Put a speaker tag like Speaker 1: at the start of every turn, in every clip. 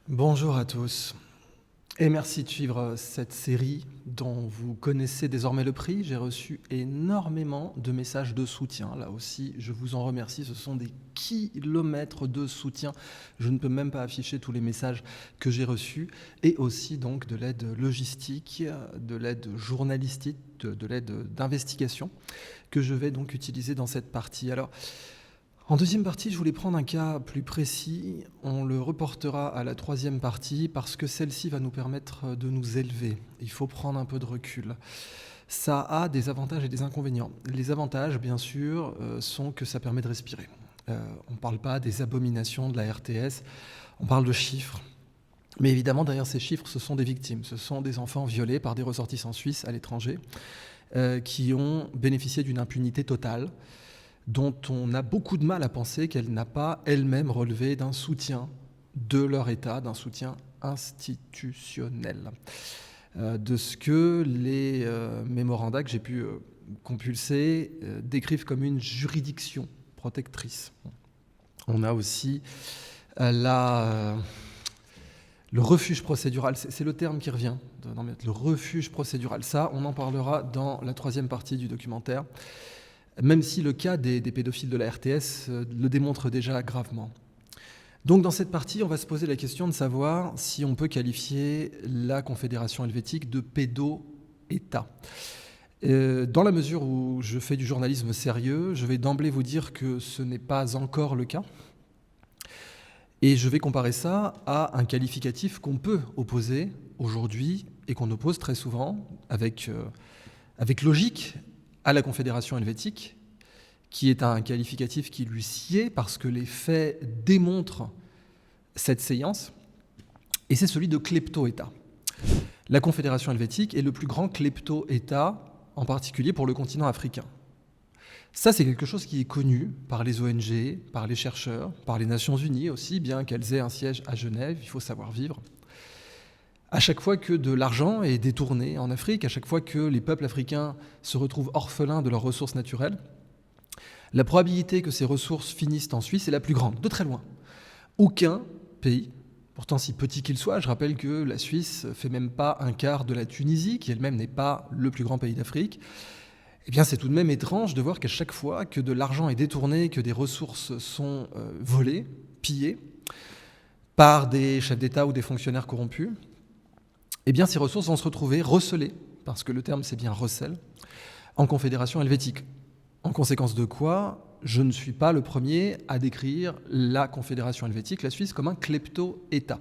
Speaker 1: Bonjour à tous et merci de suivre cette série dont vous connaissez désormais le prix. J'ai reçu énormément de messages de soutien. Là aussi, je vous en remercie. Ce sont des kilomètres de soutien. Je ne peux même pas afficher tous les messages que j'ai reçus et aussi donc de l'aide logistique, de l'aide journalistique, de l'aide d'investigation que je vais donc utiliser dans cette partie. Alors, en deuxième partie, je voulais prendre un cas plus précis. On le reportera à la troisième partie parce que celle-ci va nous permettre de nous élever. Il faut prendre un peu de recul. Ça a des avantages et des inconvénients. Les avantages, bien sûr, sont que ça permet de respirer. On ne parle pas des abominations de la RTS, on parle de chiffres. Mais évidemment, derrière ces chiffres, ce sont des victimes. Ce sont des enfants violés par des ressortissants suisses à l'étranger qui ont bénéficié d'une impunité totale, dont on a beaucoup de mal à penser qu'elle n'a pas elle-même relevé d'un soutien de leur État, d'un soutien institutionnel. De ce que les mémoranda que j'ai pu compulser décrivent comme une juridiction protectrice. On a aussi le refuge procédural, c'est le terme qui revient, le refuge procédural. Ça, on en parlera dans la troisième partie du documentaire, même si le cas des pédophiles de la RTS le démontre déjà gravement. Donc dans cette partie, on va se poser la question de savoir si on peut qualifier la Confédération helvétique de pédo-État. Dans la mesure où je fais du journalisme sérieux, je vais d'emblée vous dire que ce n'est pas encore le cas. Et je vais comparer ça à un qualificatif qu'on peut opposer aujourd'hui et qu'on oppose très souvent avec logique à la Confédération helvétique, qui est un qualificatif qui lui sied parce que les faits démontrent cette séance, et c'est celui de klepto-État. La Confédération helvétique est le plus grand klepto-État, en particulier pour le continent africain. Ça, c'est quelque chose qui est connu par les ONG, par les chercheurs, par les Nations Unies aussi, bien qu'elles aient un siège à Genève, il faut savoir vivre. À chaque fois que de l'argent est détourné en Afrique, à chaque fois que les peuples africains se retrouvent orphelins de leurs ressources naturelles, la probabilité que ces ressources finissent en Suisse est la plus grande, de très loin. Aucun pays, pourtant si petit qu'il soit, je rappelle que la Suisse ne fait même pas un quart de la Tunisie, qui elle-même n'est pas le plus grand pays d'Afrique, eh bien c'est tout de même étrange de voir qu'à chaque fois que de l'argent est détourné, que des ressources sont volées, pillées, par des chefs d'État ou des fonctionnaires corrompus, eh bien ces ressources vont se retrouver recelées, parce que le terme c'est bien recel, en Confédération helvétique. En conséquence de quoi, je ne suis pas le premier à décrire la Confédération helvétique, la Suisse, comme un klepto-État.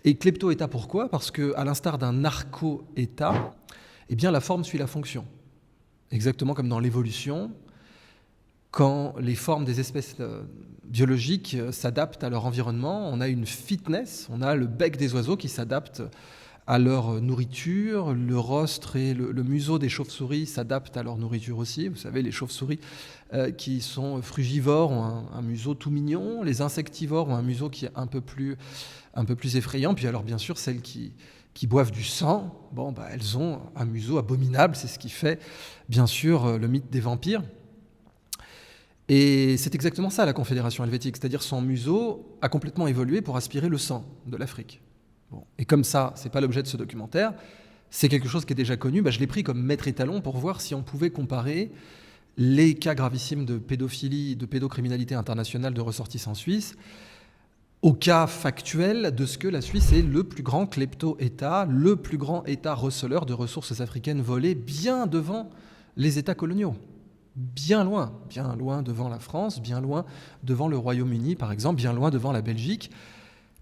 Speaker 1: Et klepto-État pourquoi ? Parce qu'à l'instar d'un narco-État, eh bien la forme suit la fonction. Exactement comme dans l'évolution, quand les formes des espèces biologiques s'adaptent à leur environnement, on a une fitness, on a le bec des oiseaux qui s'adapte à leur nourriture, le rostre et le museau des chauves-souris s'adaptent à leur nourriture aussi. Vous savez, les chauves-souris qui sont frugivores ont un museau tout mignon, les insectivores ont un museau qui est un peu plus effrayant, puis alors bien sûr celles qui boivent du sang, elles ont un museau abominable, c'est ce qui fait bien sûr le mythe des vampires. Et c'est exactement ça la Confédération helvétique, c'est-à-dire son museau a complètement évolué pour aspirer le sang de l'Afrique. Bon. Et comme ça, ce n'est pas l'objet de ce documentaire, c'est quelque chose qui est déjà connu, je l'ai pris comme maître étalon pour voir si on pouvait comparer les cas gravissimes de pédophilie, de pédocriminalité internationale de ressortissants suisses au cas factuel de ce que la Suisse est le plus grand klepto-État, le plus grand État receleur de ressources africaines volées, bien devant les États coloniaux. Bien loin devant la France, bien loin devant le Royaume-Uni par exemple, bien loin devant la Belgique.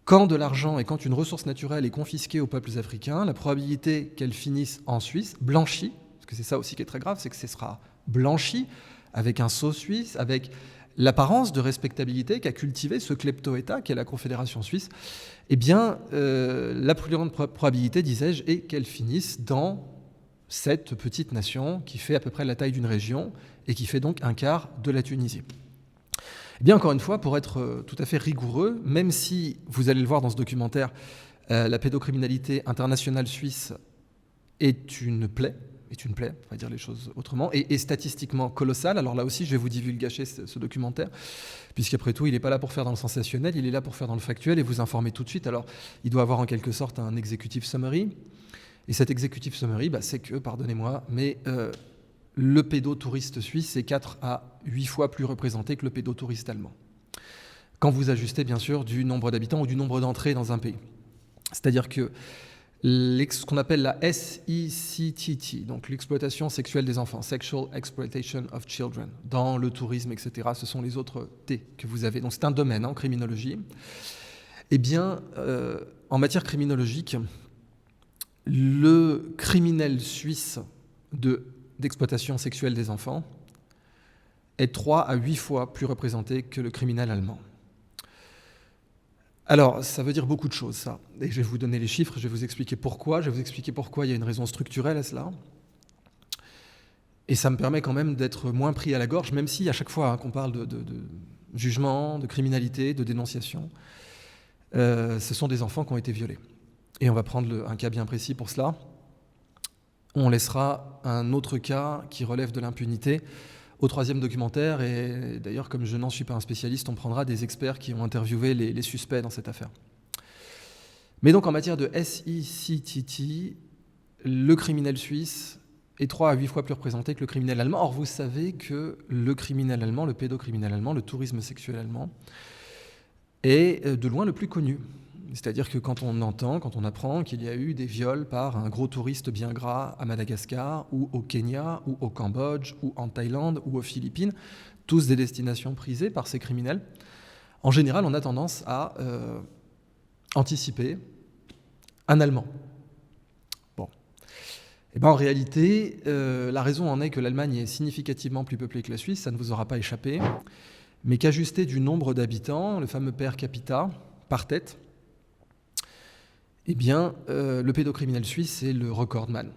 Speaker 1: Quand de l'argent et quand une ressource naturelle est confisquée aux peuples africains, la probabilité qu'elle finisse en Suisse, blanchie, parce que c'est ça aussi qui est très grave, c'est que ce sera blanchi, avec un sceau suisse, avec l'apparence de respectabilité qu'a cultivé ce klepto-État qu'est la Confédération suisse, eh bien, la plus grande probabilité, disais-je, est qu'elle finisse dans cette petite nation qui fait à peu près la taille d'une région et qui fait donc un quart de la Tunisie. Eh bien, encore une fois, pour être tout à fait rigoureux, même si, vous allez le voir dans ce documentaire, la pédocriminalité internationale suisse est une plaie, est une plaie, on va dire les choses autrement, et statistiquement colossale. Alors là aussi, je vais vous divulgacher ce documentaire, puisqu'après tout, il n'est pas là pour faire dans le sensationnel, il est là pour faire dans le factuel et vous informer tout de suite. Alors, il doit avoir en quelque sorte un executive summary, et cet executive summary, c'est que, pardonnez-moi, mais le pédotouriste suisse est 4 à 8 fois plus représenté que le pédotouriste allemand. Quand vous ajustez, bien sûr, du nombre d'habitants ou du nombre d'entrées dans un pays. C'est-à-dire que ce qu'on appelle la SECTT, donc l'exploitation sexuelle des enfants, Sexual Exploitation of Children, dans le tourisme, etc., ce sont les autres T que vous avez. Donc c'est un domaine en criminologie. Eh bien, en matière criminologique, le criminel suisse d'exploitation sexuelle des enfants est 3 à 8 fois plus représenté que le criminel allemand. Alors, ça veut dire beaucoup de choses, ça. Et je vais vous donner les chiffres, je vais vous expliquer pourquoi. Je vais vous expliquer pourquoi il y a une raison structurelle à cela. Et ça me permet quand même d'être moins pris à la gorge, même si à chaque fois qu'on parle de jugement, de criminalité, de dénonciation, ce sont des enfants qui ont été violés. Et on va prendre un cas bien précis pour cela. On laissera un autre cas qui relève de l'impunité au troisième documentaire, et d'ailleurs, comme je n'en suis pas un spécialiste, on prendra des experts qui ont interviewé les suspects dans cette affaire. Mais donc, en matière de SECTT, le criminel suisse est 3 à 8 fois plus représenté que le criminel allemand. Or, vous savez que le criminel allemand, le pédocriminel allemand, le tourisme sexuel allemand, est de loin le plus connu. C'est-à-dire que quand on apprend qu'il y a eu des viols par un gros touriste bien gras à Madagascar, ou au Kenya, ou au Cambodge, ou en Thaïlande, ou aux Philippines, tous des destinations prisées par ces criminels, en général, on a tendance à anticiper un Allemand. Bon. Et en réalité, la raison en est que l'Allemagne est significativement plus peuplée que la Suisse, ça ne vous aura pas échappé, mais qu'ajusté du nombre d'habitants, le fameux per capita, par tête, eh bien, le pédocriminel suisse est le recordman.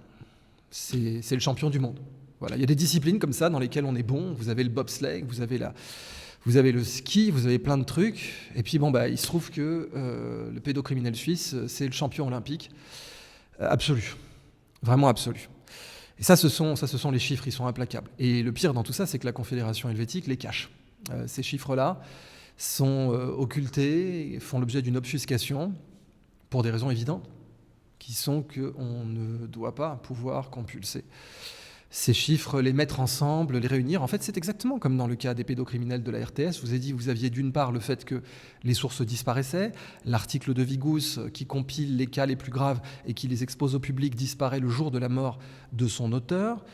Speaker 1: C'est le champion du monde. Voilà. Il y a des disciplines comme ça dans lesquelles on est bon. Vous avez le bobsleigh, vous avez le ski, vous avez plein de trucs. Et puis, il se trouve que le pédocriminel suisse, c'est le champion olympique absolu. Vraiment absolu. Et ça, ce sont les chiffres, ils sont implacables. Et le pire dans tout ça, c'est que la Confédération helvétique les cache. Ces chiffres-là sont occultés, font l'objet d'une obfuscation, pour des raisons évidentes, qui sont qu'on ne doit pas pouvoir compulser ces chiffres, les mettre ensemble, les réunir. En fait, c'est exactement comme dans le cas des pédocriminels de la RTS. Je vous ai dit, vous aviez d'une part le fait que les sources disparaissaient, l'article de Vigous qui compile les cas les plus graves et qui les expose au public disparaît le jour de la mort de son auteur.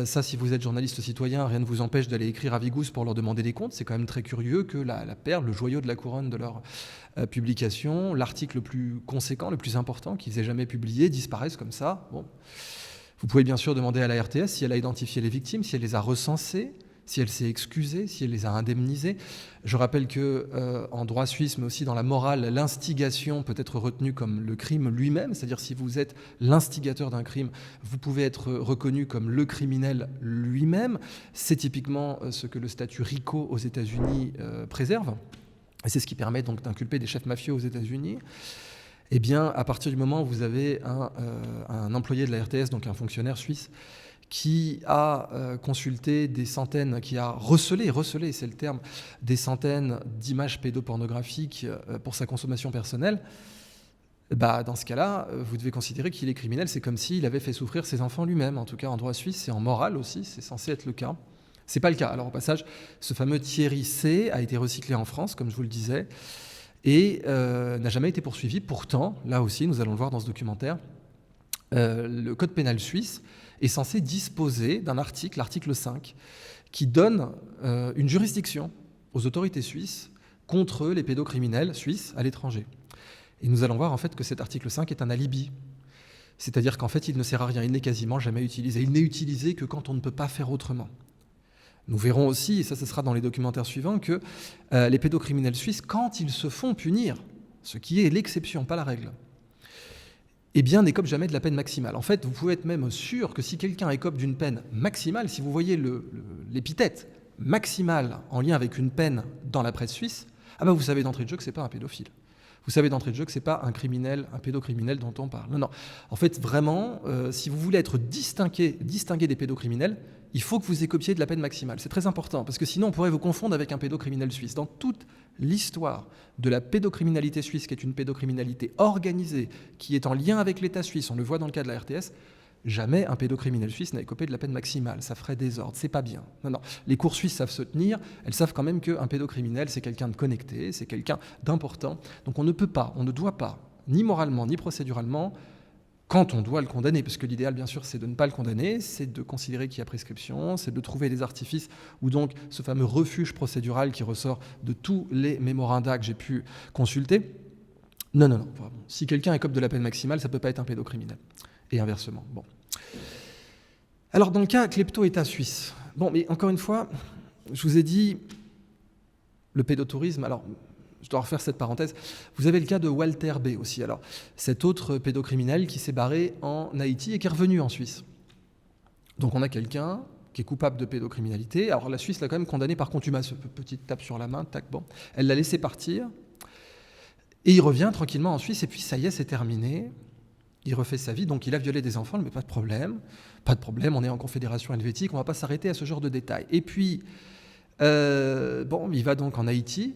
Speaker 1: Ça, si vous êtes journaliste citoyen, rien ne vous empêche d'aller écrire à Vigous pour leur demander des comptes. C'est quand même très curieux que la perle, le joyau de la couronne de leur publication, l'article le plus conséquent, le plus important qu'ils aient jamais publié, disparaisse comme ça. Bon. Vous pouvez bien sûr demander à la RTS si elle a identifié les victimes, si elle les a recensées, si elle s'est excusée, si elle les a indemnisées. Je rappelle qu'en droit suisse, mais aussi dans la morale, l'instigation peut être retenue comme le crime lui-même, c'est-à-dire si vous êtes l'instigateur d'un crime, vous pouvez être reconnu comme le criminel lui-même. C'est typiquement ce que le statut RICO aux États-Unis préserve, et c'est ce qui permet donc d'inculper des chefs mafieux aux États-Unis. Eh bien, à partir du moment où vous avez un employé de la RTS, donc un fonctionnaire suisse, qui a consulté des centaines, qui a recelé, c'est le terme, des centaines d'images pédopornographiques pour sa consommation personnelle, dans ce cas-là, vous devez considérer qu'il est criminel. C'est comme s'il avait fait souffrir ses enfants lui-même. En tout cas, en droit suisse et en morale aussi, c'est censé être le cas. C'est pas le cas. Alors, au passage, ce fameux Thierry C. a été recyclé en France, comme je vous le disais, et n'a jamais été poursuivi. Pourtant, là aussi, nous allons le voir dans ce documentaire, le code pénal suisse est censé disposer d'un article, l'article 5, qui donne une juridiction aux autorités suisses contre les pédocriminels suisses à l'étranger. Et nous allons voir en fait que cet article 5 est un alibi. C'est-à-dire qu'en fait, il ne sert à rien, il n'est quasiment jamais utilisé. Il n'est utilisé que quand on ne peut pas faire autrement. Nous verrons aussi, et ça ce sera dans les documentaires suivants, que les pédocriminels suisses, quand ils se font punir, ce qui est l'exception, pas la règle, eh bien, n'écopent jamais de la peine maximale. En fait, vous pouvez être même sûr que si quelqu'un écope d'une peine maximale, si vous voyez l'épithète maximale en lien avec une peine dans la presse suisse, vous savez d'entrée de jeu que ce n'est pas un pédophile. vous savez d'entrée de jeu que ce n'est pas un pédocriminel dont on parle. Non. En fait, vraiment, si vous voulez être distingué des pédocriminels, il faut que vous écopiez de la peine maximale. C'est très important, parce que sinon on pourrait vous confondre avec un pédocriminel suisse. Dans toute l'histoire de la pédocriminalité suisse, qui est une pédocriminalité organisée, qui est en lien avec l'État suisse, on le voit dans le cas de la RTS, jamais un pédocriminel suisse n'a écopé de la peine maximale. Ça ferait désordre, c'est pas bien. Non. Les cours suisses savent se tenir, elles savent quand même qu'un pédocriminel, c'est quelqu'un de connecté, c'est quelqu'un d'important. Donc on ne doit pas, ni moralement, ni procéduralement, quand on doit le condamner, parce que l'idéal, bien sûr, c'est de ne pas le condamner, c'est de considérer qu'il y a prescription, c'est de trouver des artifices, ou donc ce fameux refuge procédural qui ressort de tous les mémorandas que j'ai pu consulter. Non. Si quelqu'un écope de la peine maximale, ça ne peut pas être un pédocriminel. Et inversement. Bon. Alors, dans le cas klepto-État suisse, mais encore une fois, je vous ai dit, le pédotourisme, alors, je dois refaire cette parenthèse. Vous avez le cas de Walter B. aussi. Alors, cet autre pédocriminel qui s'est barré en Haïti et qui est revenu en Suisse. Donc, on a quelqu'un qui est coupable de pédocriminalité. Alors, la Suisse l'a quand même condamné par contumace. Petite tape sur la main, tac, bon. Elle l'a laissé partir. Et il revient tranquillement en Suisse. Et puis, ça y est, c'est terminé. Il refait sa vie. Donc, il a violé des enfants, mais pas de problème. Pas de problème. On est en confédération helvétique. On ne va pas s'arrêter à ce genre de détails. Et puis, il va donc en Haïti,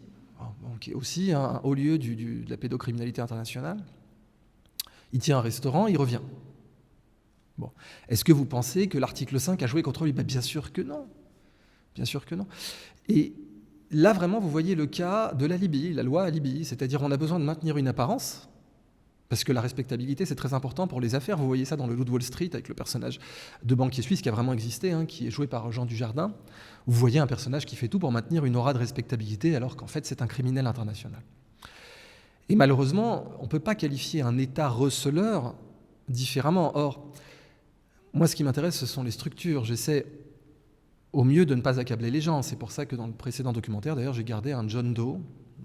Speaker 1: qui est aussi un haut lieu de la pédocriminalité internationale. Il tient un restaurant, il revient. Bon. Est-ce que vous pensez que l'article 5 a joué contre lui ? Bien sûr que non. Bien sûr que non. Et là, vraiment, vous voyez le cas de la Libye, la loi à Libye, c'est-à-dire on a besoin de maintenir une apparence, parce que la respectabilité, c'est très important pour les affaires. Vous voyez ça dans le Loup de Wall Street, avec le personnage de banquier suisse qui a vraiment existé, qui est joué par Jean Dujardin. Vous voyez un personnage qui fait tout pour maintenir une aura de respectabilité, alors qu'en fait, c'est un criminel international. Et malheureusement, on ne peut pas qualifier un État receleur différemment. Or, moi, ce qui m'intéresse, ce sont les structures. J'essaie au mieux de ne pas accabler les gens. C'est pour ça que dans le précédent documentaire, d'ailleurs, j'ai gardé un John Doe,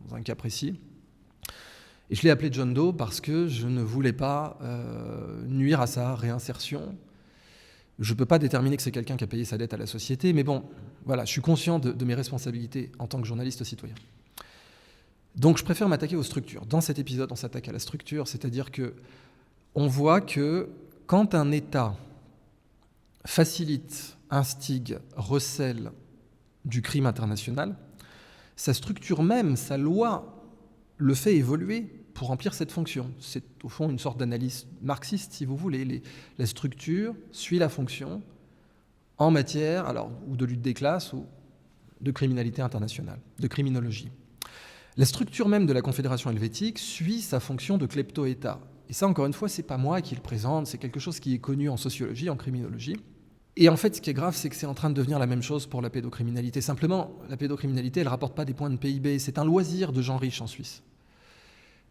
Speaker 1: dans un cas précis. Et je l'ai appelé John Doe parce que je ne voulais pas nuire à sa réinsertion. Je ne peux pas déterminer que c'est quelqu'un qui a payé sa dette à la société, mais bon, voilà, je suis conscient de mes responsabilités en tant que journaliste citoyen. Donc je préfère m'attaquer aux structures. Dans cet épisode, on s'attaque à la structure, c'est-à-dire que on voit que quand un État facilite, instigue, recèle du crime international, sa structure même, sa loi, le fait évoluer pour remplir cette fonction. C'est au fond une sorte d'analyse marxiste, si vous voulez. La structure suit la fonction en matière ou de lutte des classes ou de criminalité internationale, de criminologie. La structure même de la Confédération helvétique suit sa fonction de klepto-État. Et ça, encore une fois, c'est pas moi qui le présente, c'est quelque chose qui est connu en sociologie, en criminologie. Et en fait, ce qui est grave, c'est que c'est en train de devenir la même chose pour la pédocriminalité. Simplement, la pédocriminalité, elle ne rapporte pas des points de PIB. C'est un loisir de gens riches en Suisse.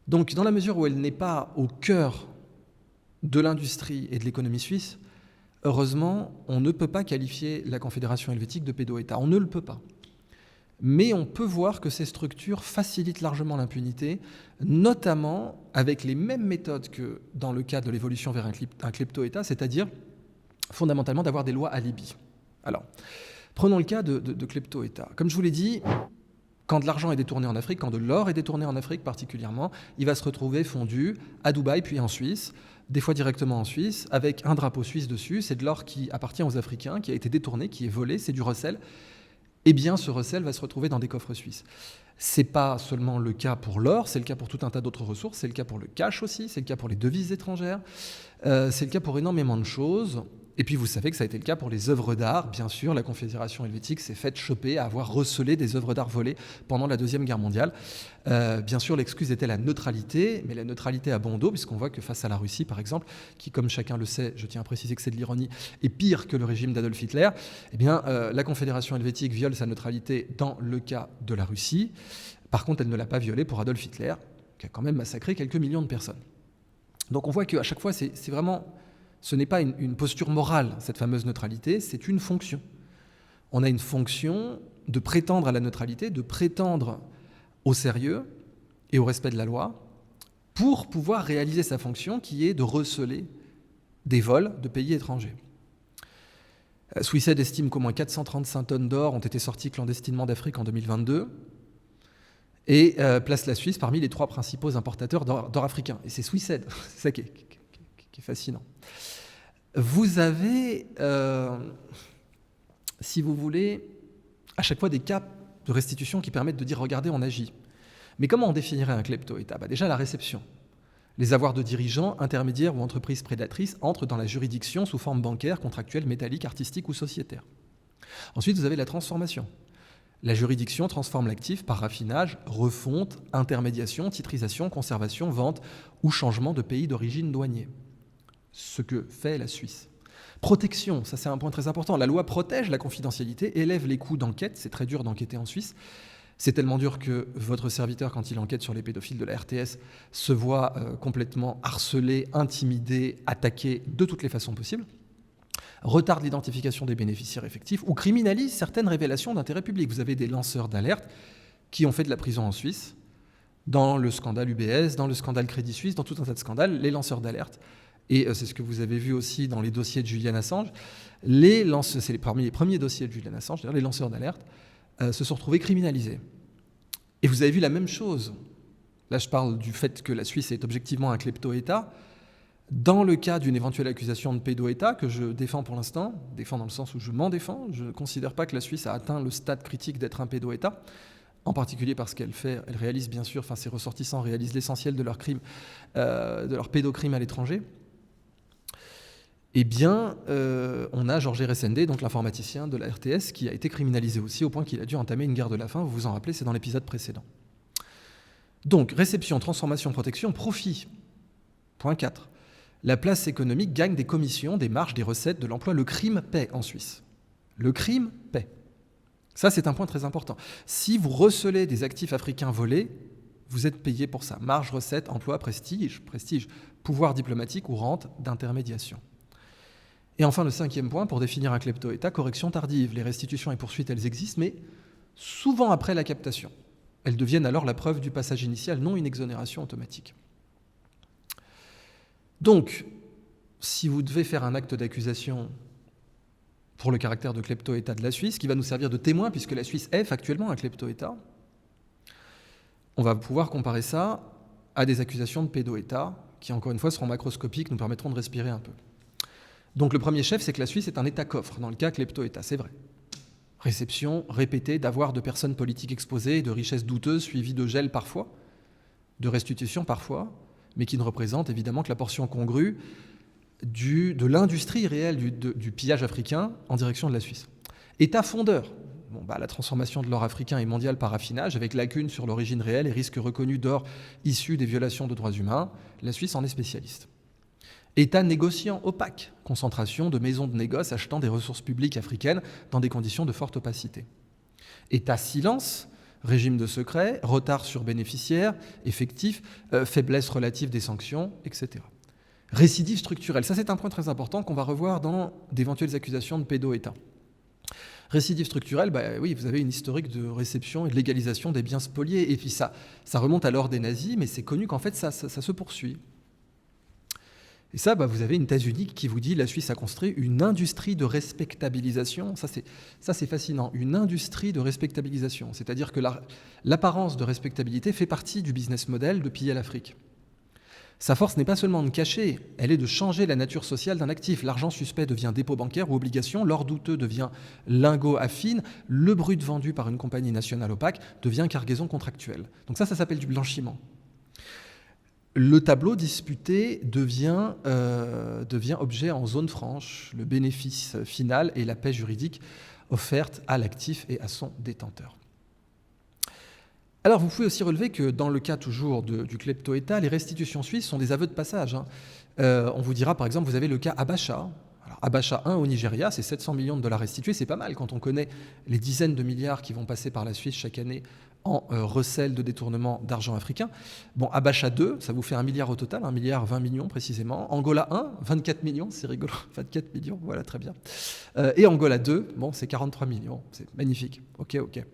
Speaker 1: Donc, dans la mesure où elle n'est pas au cœur de l'industrie et de l'économie suisse, heureusement, on ne peut pas qualifier la Confédération helvétique de pédo-État. On ne le peut pas. Mais on peut voir que ces structures facilitent largement l'impunité, notamment avec les mêmes méthodes que dans le cas de l'évolution vers un klepto-État, c'est-à-dire fondamentalement d'avoir des lois alibi. Alors, prenons le cas de klepto-État. Comme je vous l'ai dit, quand de l'argent est détourné en Afrique, quand de l'or est détourné en Afrique particulièrement, il va se retrouver fondu à Dubaï puis en Suisse, des fois directement en Suisse, avec un drapeau suisse dessus. C'est de l'or qui appartient aux Africains, qui a été détourné, qui est volé, c'est du recel. Eh bien, ce recel va se retrouver dans des coffres suisses. Ce n'est pas seulement le cas pour l'or, c'est le cas pour tout un tas d'autres ressources, c'est le cas pour le cash aussi, c'est le cas pour les devises étrangères, c'est le cas pour énormément de choses. Et puis vous savez que ça a été le cas pour les œuvres d'art. Bien sûr, la Confédération helvétique s'est faite choper à avoir recelé des œuvres d'art volées pendant la Deuxième Guerre mondiale. Bien sûr, l'excuse était la neutralité, mais la neutralité a bon dos, puisqu'on voit que face à la Russie, par exemple, qui, comme chacun le sait, je tiens à préciser que c'est de l'ironie, est pire que le régime d'Adolf Hitler, eh bien, la Confédération helvétique viole sa neutralité dans le cas de la Russie. Par contre, elle ne l'a pas violée pour Adolf Hitler, qui a quand même massacré quelques millions de personnes. Donc on voit qu'à chaque fois, c'est vraiment... Ce n'est pas une posture morale, cette fameuse neutralité, c'est une fonction. On a une fonction de prétendre à la neutralité, de prétendre au sérieux et au respect de la loi pour pouvoir réaliser sa fonction qui est de receler des vols de pays étrangers. Swissaid estime qu'au moins 435 tonnes d'or ont été sorties clandestinement d'Afrique en 2022. et place la Suisse parmi les 3 principaux importateurs d'or africain. Et c'est Swissaid, c'est ça qui est fascinant. Vous avez, si vous voulez, à chaque fois des cas de restitution qui permettent de dire « regardez, on agit ». Mais comment on définirait un klepto-État ? Déjà, la réception. Les avoirs de dirigeants, intermédiaires ou entreprises prédatrices entrent dans la juridiction sous forme bancaire, contractuelle, métallique, artistique ou sociétaire. Ensuite, vous avez la transformation. La juridiction transforme l'actif par raffinage, refonte, intermédiation, titrisation, conservation, vente ou changement de pays d'origine douanier. Ce que fait la Suisse. Protection, ça c'est un point très important. La loi protège la confidentialité, élève les coûts d'enquête, c'est très dur d'enquêter en Suisse. C'est tellement dur que votre serviteur, quand il enquête sur les pédophiles de la RTS, se voit complètement harcelé, intimidé, attaqué de toutes les façons possibles. Retarde l'identification des bénéficiaires effectifs ou criminalise certaines révélations d'intérêt public. Vous avez des lanceurs d'alerte qui ont fait de la prison en Suisse, dans le scandale UBS, dans le scandale Crédit Suisse, dans tout un tas de scandales, les lanceurs d'alerte. Et c'est ce que vous avez vu aussi dans les dossiers de Julian Assange. C'est parmi les premiers dossiers de Julian Assange, les lanceurs d'alerte se sont retrouvés criminalisés. Et vous avez vu la même chose. Là, je parle du fait que la Suisse est objectivement un klepto-État. Dans le cas d'une éventuelle accusation de pédo-État, que je défends pour l'instant, défends dans le sens où je m'en défends, je ne considère pas que la Suisse a atteint le stade critique d'être un pédo-État, en particulier parce qu'elle réalise bien sûr, ses ressortissants réalisent l'essentiel de leurs crimes, de leurs pédocrimes à l'étranger. Eh bien, on a Georges Resendé, donc l'informaticien de la RTS, qui a été criminalisé aussi, au point qu'il a dû entamer une guerre de la faim, vous vous en rappelez, c'est dans l'épisode précédent. Donc, réception, transformation, protection, profit. Point 4. La place économique gagne des commissions, des marges, des recettes, de l'emploi. Le crime paie en Suisse. Le crime paie. Ça, c'est un point très important. Si vous recelez des actifs africains volés, vous êtes payé pour ça. Marge, recette, emploi, prestige, pouvoir diplomatique ou rente d'intermédiation. Et enfin, le 5e point, pour définir un klepto-État, correction tardive. Les restitutions et poursuites, elles existent, mais souvent après la captation. Elles deviennent alors la preuve du passage initial, non une exonération automatique. Donc, si vous devez faire un acte d'accusation pour le caractère de klepto-État de la Suisse, qui va nous servir de témoin, puisque la Suisse est factuellement un klepto-État, on va pouvoir comparer ça à des accusations de pédo-État, qui encore une fois seront macroscopiques, nous permettront de respirer un peu. Donc le premier chef, c'est que la Suisse est un État-coffre, dans le cas klepto-État, c'est vrai. Réception répétée d'avoirs de personnes politiques exposées, de richesses douteuses, suivies de gel parfois, de restitution parfois, mais qui ne représentent évidemment que la portion congrue de l'industrie réelle du pillage africain en direction de la Suisse. État fondeur, la transformation de l'or africain est mondiale par raffinage, avec lacune sur l'origine réelle et risque reconnu d'or issu des violations de droits humains. La Suisse en est spécialiste. État négociant opaque, concentration de maisons de négoce achetant des ressources publiques africaines dans des conditions de forte opacité. État silence, régime de secret, retard sur bénéficiaires, effectifs, faiblesse relative des sanctions, etc. Récidive structurelle, ça c'est un point très important qu'on va revoir dans d'éventuelles accusations de pédo-État. Récidive structurelle, oui, vous avez une historique de réception et de légalisation des biens spoliés, et puis ça remonte à l'ordre des nazis, mais c'est connu qu'en fait ça se poursuit. Et ça, vous avez une thèse unique qui vous dit la Suisse a construit une industrie de respectabilisation. Ça, c'est fascinant. Une industrie de respectabilisation. C'est-à-dire que l'apparence de respectabilité fait partie du business model de piller l'Afrique. Sa force n'est pas seulement de cacher, elle est de changer la nature sociale d'un actif. L'argent suspect devient dépôt bancaire ou obligation, l'or douteux devient lingot affine, le brut vendu par une compagnie nationale opaque devient cargaison contractuelle. Donc ça s'appelle du blanchiment. Le tableau disputé devient objet en zone franche, le bénéfice final et la paix juridique offerte à l'actif et à son détenteur. Alors vous pouvez aussi relever que dans le cas toujours du klepto-État, les restitutions suisses sont des aveux de passage. On vous dira par exemple, vous avez le cas Abacha. Alors, Abacha 1 au Nigeria, c'est 700 millions de dollars restitués, c'est pas mal quand on connaît les dizaines de milliards qui vont passer par la Suisse chaque année en recel de détournement d'argent africain. Abacha 2, ça vous fait 1 milliard au total, 1 milliard 20 millions précisément. Angola 1, 24 millions, c'est rigolo, 24 millions, voilà, très bien. Et Angola 2, c'est 43 millions, c'est magnifique, ok.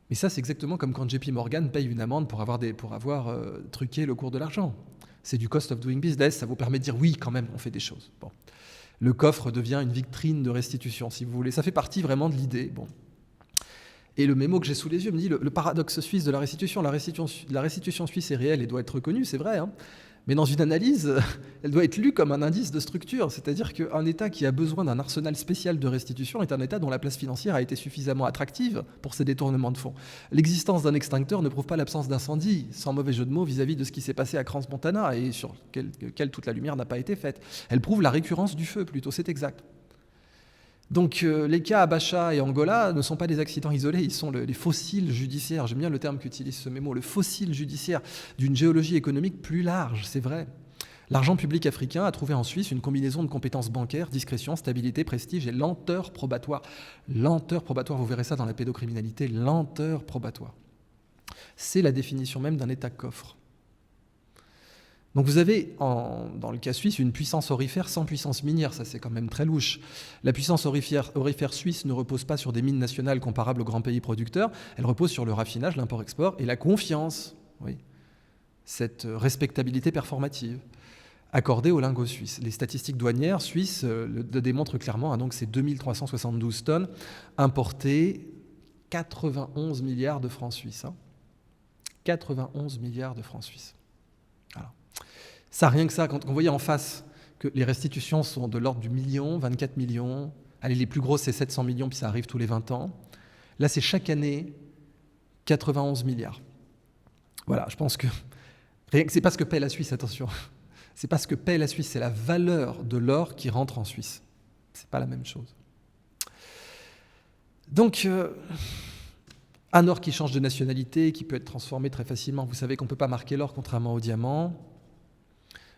Speaker 1: Mais ça, c'est exactement comme quand JP Morgan paye une amende pour avoir truqué le cours de l'argent. C'est du cost of doing business, ça vous permet de dire oui, quand même, on fait des choses. Le coffre devient une vitrine de restitution, si vous voulez. Ça fait partie vraiment de l'idée. Et le mémo que j'ai sous les yeux me dit le paradoxe suisse de la restitution. La restitution suisse est réelle et doit être reconnue, c'est vrai, hein. Mais dans une analyse, elle doit être lue comme un indice de structure. C'est-à-dire qu'un État qui a besoin d'un arsenal spécial de restitution est un État dont la place financière a été suffisamment attractive pour ses détournements de fonds. L'existence d'un extincteur ne prouve pas l'absence d'incendie, sans mauvais jeu de mots vis-à-vis de ce qui s'est passé à Crans-Montana et sur lequel toute la lumière n'a pas été faite. Elle prouve la récurrence du feu, plutôt, c'est exact. Donc les cas à Bacha et Angola ne sont pas des accidents isolés, ils sont les fossiles judiciaires, j'aime bien le terme qu'utilise ce mémo, le fossile judiciaire d'une géologie économique plus large, c'est vrai. L'argent public africain a trouvé en Suisse une combinaison de compétences bancaires, discrétion, stabilité, prestige et lenteur probatoire. Lenteur probatoire, vous verrez ça dans la pédocriminalité, lenteur probatoire. C'est la définition même d'un État coffre. Donc vous avez, dans le cas suisse, une puissance aurifère sans puissance minière, ça c'est quand même très louche. La puissance aurifère suisse ne repose pas sur des mines nationales comparables aux grands pays producteurs, elle repose sur le raffinage, l'import-export et la confiance, oui, cette respectabilité performative accordée au lingot suisse. Les statistiques douanières suisses le démontrent clairement, hein, donc c'est 2372 tonnes importées, 91 milliards de francs suisses. Hein. 91 milliards de francs suisses. Voilà. Ça, rien que ça, quand on voyait en face que les restitutions sont de l'ordre du million, 24 millions, allez, les plus grosses, c'est 700 millions, puis ça arrive tous les 20 ans. Là, c'est chaque année 91 milliards. Voilà, je pense que c'est pas ce que paie la Suisse, attention. C'est pas ce que paie la Suisse, c'est la valeur de l'or qui rentre en Suisse. C'est pas la même chose. Donc, un or qui change de nationalité, qui peut être transformé très facilement. Vous savez qu'on ne peut pas marquer l'or contrairement au diamant.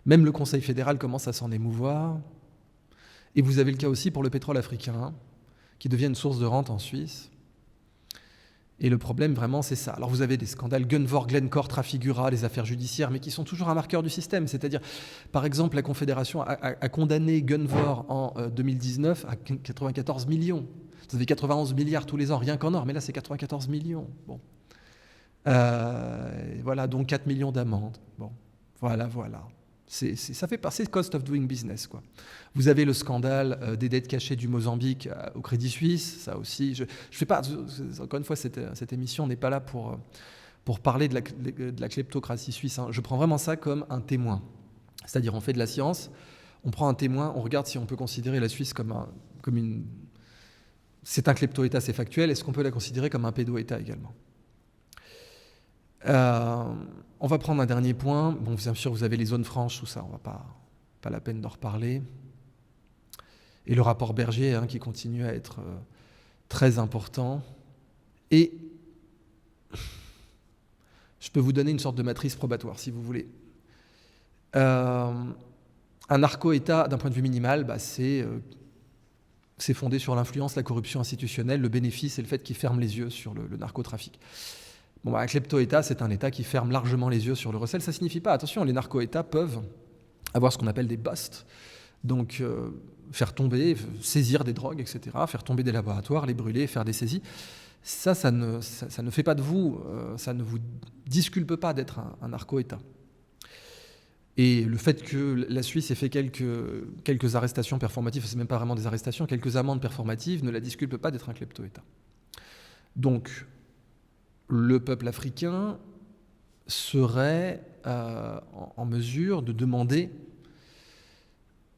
Speaker 1: Même le Conseil fédéral commence à s'en émouvoir. Et vous avez le cas aussi pour le pétrole africain, qui devient une source de rente en Suisse. Et le problème, vraiment, c'est ça. Alors vous avez des scandales Gunvor, Glencore, Trafigura, les affaires judiciaires, mais qui sont toujours un marqueur du système. C'est-à-dire, par exemple, la Confédération a condamné Gunvor en 2019 à 94 millions. Vous avez 91 milliards tous les ans, rien qu'en or, mais là, c'est 94 millions. Bon. Voilà, donc 4 millions d'amendes. Bon, voilà. Ça fait passer cost of doing business, quoi. Vous avez le scandale des dettes cachées du Mozambique au Crédit Suisse, ça aussi. Je fais pas, encore une fois, cette émission n'est pas là pour parler de la kleptocratie suisse. Hein. Je prends vraiment ça comme un témoin. C'est-à-dire, on fait de la science, on prend un témoin, on regarde si on peut considérer la Suisse comme une... C'est un klepto-État, c'est factuel. Est-ce qu'on peut la considérer comme un pédo-État également ? On va prendre un dernier point. Bon, bien sûr, vous avez les zones franches, tout ça, on va pas la peine d'en reparler. Et le rapport Berger, hein, qui continue à être très important. Et je peux vous donner une sorte de matrice probatoire, si vous voulez. Un narco-État, d'un point de vue minimal, c'est fondé sur l'influence, la corruption institutionnelle, le bénéfice et le fait qu'il ferme les yeux sur le narcotrafic. Bon, un klepto-État, c'est un État qui ferme largement les yeux sur le recel. Ça ne signifie pas, attention, les narco-États peuvent avoir ce qu'on appelle des busts, donc faire tomber, saisir des drogues, etc., faire tomber des laboratoires, les brûler, faire des saisies. Ça ne fait pas de vous, ça ne vous disculpe pas d'être un narco-État. Et le fait que la Suisse ait fait quelques arrestations performatives, c'est même pas vraiment des arrestations, quelques amendes performatives, ne la disculpe pas d'être un klepto-État. Donc, le peuple africain serait en mesure de demander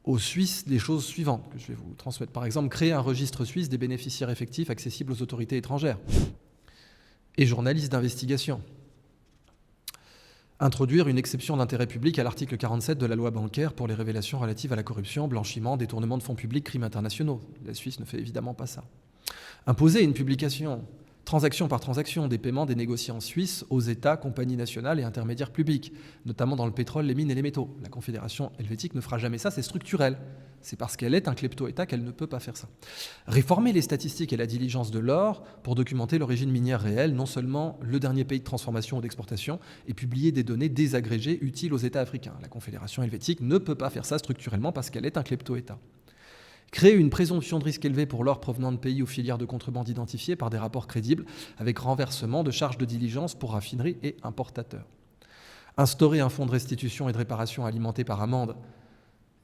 Speaker 1: aux Suisses les choses suivantes que je vais vous transmettre. Par exemple, créer un registre suisse des bénéficiaires effectifs accessibles aux autorités étrangères et journalistes d'investigation. Introduire une exception d'intérêt public à l'article 47 de la loi bancaire pour les révélations relatives à la corruption, blanchiment, détournement de fonds publics, crimes internationaux. La Suisse ne fait évidemment pas ça. Imposer une publication transaction par transaction des paiements des négociants suisses aux États, compagnies nationales et intermédiaires publics, notamment dans le pétrole, les mines et les métaux. La Confédération helvétique ne fera jamais ça, c'est structurel. C'est parce qu'elle est un klepto-État qu'elle ne peut pas faire ça. Réformer les statistiques et la diligence de l'or pour documenter l'origine minière réelle, non seulement le dernier pays de transformation ou d'exportation, et publier des données désagrégées utiles aux États africains. La Confédération helvétique ne peut pas faire ça structurellement parce qu'elle est un klepto-État. Créer une présomption de risque élevé pour l'or provenant de pays ou filières de contrebande identifiés par des rapports crédibles, avec renversement de charges de diligence pour raffineries et importateurs. Instaurer un fonds de restitution et de réparation alimenté par amende,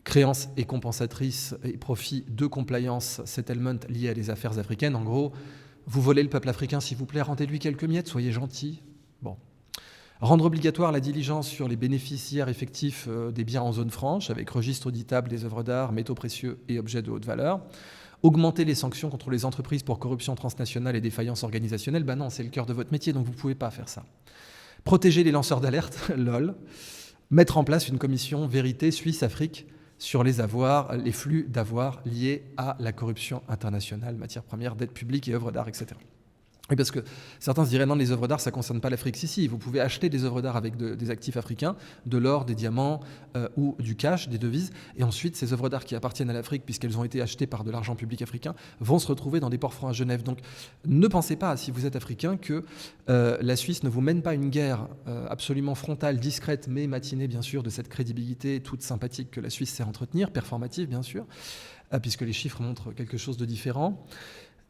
Speaker 1: créances et compensatrices et profits de compliance settlement liés à des affaires africaines. En gros, Vous volez le peuple africain, s'il vous plaît, rendez-lui quelques miettes, soyez gentils. Bon. Rendre obligatoire la diligence sur les bénéficiaires effectifs des biens en zone franche, avec registre auditable des œuvres d'art, métaux précieux et objets de haute valeur. Augmenter les sanctions contre les entreprises pour corruption transnationale et défaillance organisationnelle. Ben non, c'est le cœur de votre métier, donc vous ne pouvez pas faire ça. Protéger les lanceurs d'alerte, lol. Mettre en place une commission vérité Suisse-Afrique sur les avoirs, les flux d'avoirs liés à la corruption internationale, matières premières, dettes publiques et œuvres d'art, etc. Oui, parce que certains se diraient non, les œuvres d'art, ça ne concerne pas l'Afrique. Si, vous pouvez acheter des œuvres d'art avec des actifs africains, de l'or, des diamants ou du cash, des devises, et ensuite ces œuvres d'art qui appartiennent à l'Afrique, puisqu'elles ont été achetées par de l'argent public africain, vont se retrouver dans des ports francs à Genève. Donc ne pensez pas, si vous êtes africain, que la Suisse ne vous mène pas une guerre absolument frontale, discrète, mais matinée, bien sûr, de cette crédibilité toute sympathique que la Suisse sait entretenir, performative, bien sûr, puisque les chiffres montrent quelque chose de différent.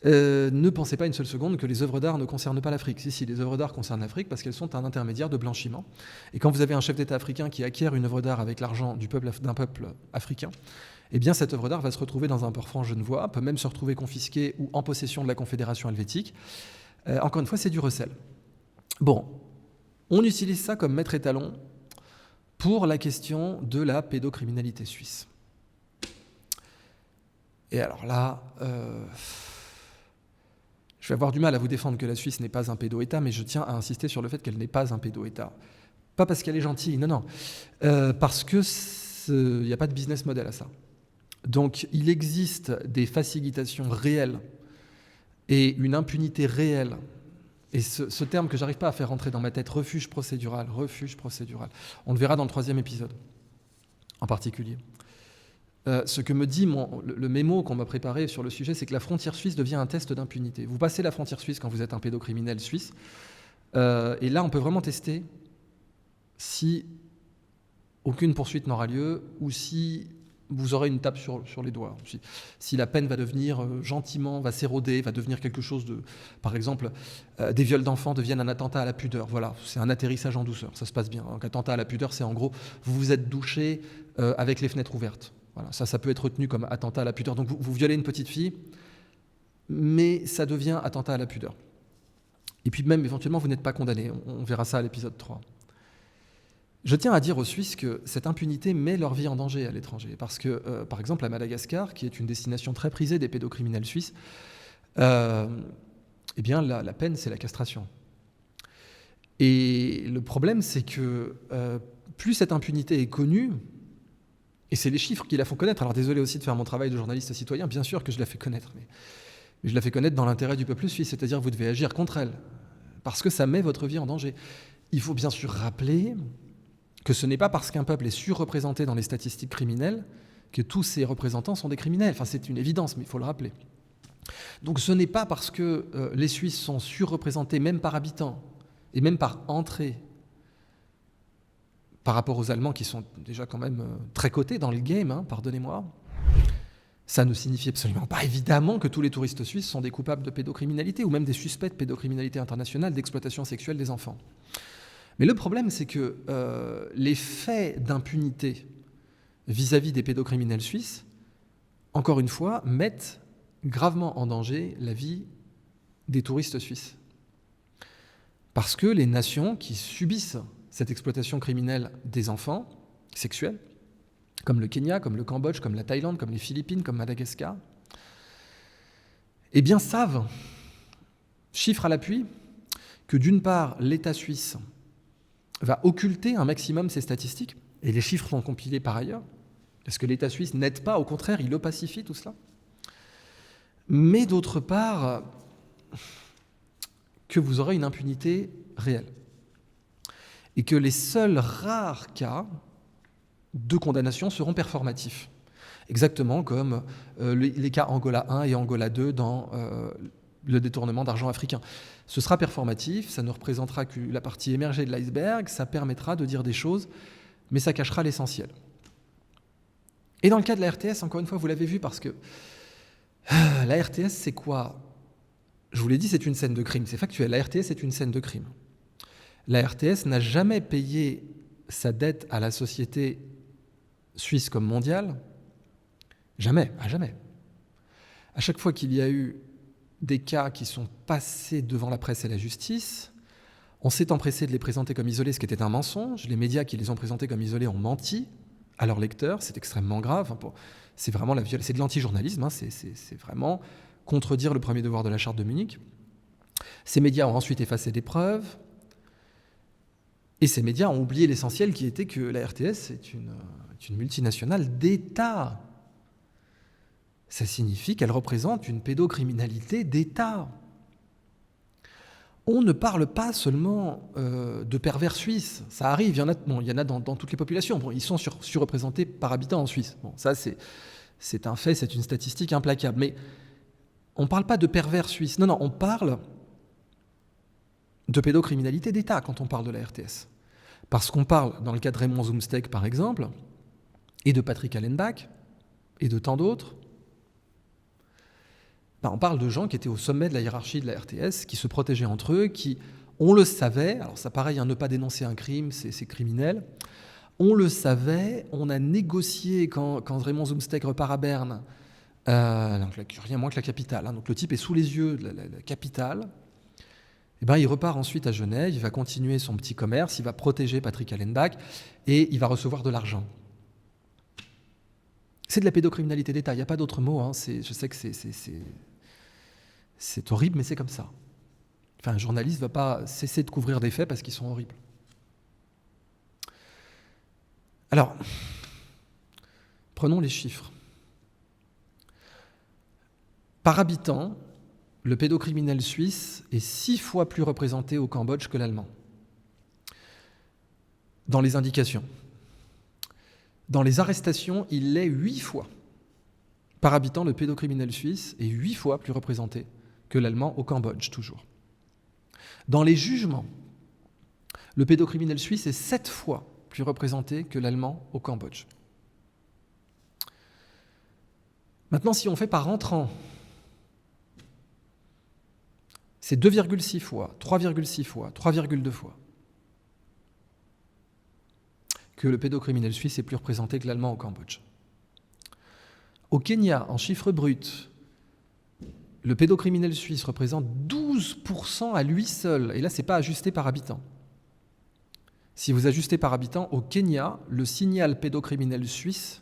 Speaker 1: Ne pensez pas une seule seconde que les œuvres d'art ne concernent pas l'Afrique. Si, les œuvres d'art concernent l'Afrique parce qu'elles sont un intermédiaire de blanchiment. Et quand vous avez un chef d'État africain qui acquiert une œuvre d'art avec l'argent d'un peuple africain, eh bien cette œuvre d'art va se retrouver dans un port franc genevois, peut même se retrouver confisquée ou en possession de la Confédération helvétique. Encore une fois, c'est du recel. Bon, on utilise ça comme maître étalon pour la question de la pédocriminalité suisse. Et alors là... Je vais avoir du mal à vous défendre que la Suisse n'est pas un pédo-État, mais je tiens à insister sur le fait qu'elle n'est pas un pédo-État. Pas parce qu'elle est gentille, non. Parce qu'il n'y a pas de business model à ça. Donc il existe des facilitations réelles et une impunité réelle. Et ce terme que j'arrive pas à faire rentrer dans ma tête, refuge procédural. On le verra dans le 3e épisode, en particulier. Ce que me dit le mémo qu'on m'a préparé sur le sujet, c'est que la frontière suisse devient un test d'impunité. Vous passez la frontière suisse quand vous êtes un pédocriminel suisse, et là on peut vraiment tester si aucune poursuite n'aura lieu ou si vous aurez une tape sur les doigts. Si la peine va devenir gentiment, va s'éroder, va devenir quelque chose de... Par exemple, des viols d'enfants deviennent un attentat à la pudeur. Voilà, c'est un atterrissage en douceur, ça se passe bien. Donc attentat à la pudeur, c'est en gros, vous vous êtes douché avec les fenêtres ouvertes. Voilà, ça peut être retenu comme attentat à la pudeur. Donc vous violez une petite fille, mais ça devient attentat à la pudeur. Et puis même, éventuellement, vous n'êtes pas condamné. On verra ça à l'épisode 3. Je tiens à dire aux Suisses que cette impunité met leur vie en danger à l'étranger. Parce que, par exemple, à Madagascar, qui est une destination très prisée des pédocriminels suisses, eh bien, la peine, c'est la castration. Et le problème, c'est que plus cette impunité est connue, et c'est les chiffres qui la font connaître. Alors désolé aussi de faire mon travail de journaliste citoyen, bien sûr que je la fais connaître, mais je la fais connaître dans l'intérêt du peuple suisse, c'est-à-dire que vous devez agir contre elle, parce que ça met votre vie en danger. Il faut bien sûr rappeler que ce n'est pas parce qu'un peuple est surreprésenté dans les statistiques criminelles que tous ses représentants sont des criminels. Enfin, c'est une évidence, mais il faut le rappeler. Donc ce n'est pas parce que les Suisses sont surreprésentés, même par habitant, et même par entrée, par rapport aux Allemands qui sont déjà quand même très cotés dans le game, pardonnez-moi, ça ne signifie absolument pas évidemment que tous les touristes suisses sont des coupables de pédocriminalité ou même des suspects de pédocriminalité internationale, d'exploitation sexuelle des enfants. Mais le problème, c'est que les faits d'impunité vis-à-vis des pédocriminels suisses, encore une fois, mettent gravement en danger la vie des touristes suisses. Parce que les nations qui subissent cette exploitation criminelle des enfants sexuels, comme le Kenya, comme le Cambodge, comme la Thaïlande, comme les Philippines, comme Madagascar, eh bien savent, chiffre à l'appui, que d'une part, l'État suisse va occulter un maximum ces statistiques, et les chiffres sont compilés par ailleurs, parce que l'État suisse n'aide pas, au contraire, il opacifie tout cela. Mais d'autre part, que vous aurez une impunité réelle. Et que les seuls rares cas de condamnation seront performatifs. Exactement comme les cas Angola 1 et Angola 2 dans le détournement d'argent africain. Ce sera performatif, ça ne représentera que la partie émergée de l'iceberg, ça permettra de dire des choses, mais ça cachera l'essentiel. Et dans le cas de la RTS, encore une fois, vous l'avez vu, parce que la RTS, c'est quoi ? Je vous l'ai dit, c'est une scène de crime, c'est factuel. La RTS est une scène de crime. La RTS n'a jamais payé sa dette à la société suisse comme mondiale. Jamais, à jamais. À chaque fois qu'il y a eu des cas qui sont passés devant la presse et la justice. On s'est empressé de les présenter comme isolés, ce qui était un mensonge. Les médias qui les ont présentés comme isolés ont menti à leurs lecteurs. C'est extrêmement grave. C'est vraiment c'est de l'anti-journalisme. C'est vraiment contredire le premier devoir de la Charte de Munich. Ces médias ont ensuite effacé des preuves. Et ces médias ont oublié l'essentiel qui était que la RTS est une multinationale d'État. Ça signifie qu'elle représente une pédocriminalité d'État. On ne parle pas seulement de pervers suisses. Ça arrive, il y en a dans toutes les populations. Ils sont surreprésentés par habitant en Suisse. Ça, c'est un fait, c'est une statistique implacable. Mais on ne parle pas de pervers suisses. Non, on parle de pédocriminalité d'État quand on parle de la RTS. Parce qu'on parle, dans le cas de Raymond Zumsteeg, par exemple, et de Patrick Allenbach, et de tant d'autres, on parle de gens qui étaient au sommet de la hiérarchie de la RTS, qui se protégeaient entre eux, qui, on le savait, alors ça pareil, ne pas dénoncer un crime, c'est criminel, on le savait, on a négocié quand Raymond Zumsteeg repart à Berne, donc rien moins que la capitale, donc le type est sous les yeux de la capitale, il repart ensuite à Genève, il va continuer son petit commerce, il va protéger Patrick Allenbach et il va recevoir de l'argent. C'est de la pédocriminalité d'État, il n'y a pas d'autre mot, je sais que c'est horrible, mais c'est comme ça. Un journaliste ne va pas cesser de couvrir des faits parce qu'ils sont horribles. Alors, prenons les chiffres. Par habitant, le pédocriminel suisse est 6 fois plus représenté au Cambodge que l'allemand. Dans les indications. Dans les arrestations, il l'est 8 fois. Par habitant, le pédocriminel suisse est 8 fois plus représenté que l'allemand au Cambodge, toujours. Dans les jugements, le pédocriminel suisse est 7 fois plus représenté que l'allemand au Cambodge. Maintenant, si on fait par entrant, c'est 2,6 fois, 3,6 fois, 3,2 fois que le pédocriminel suisse est plus représenté que l'allemand au Cambodge. Au Kenya, en chiffres bruts, le pédocriminel suisse représente 12% à lui seul. Et là, ce n'est pas ajusté par habitant. Si vous ajustez par habitant, au Kenya, le signal pédocriminel suisse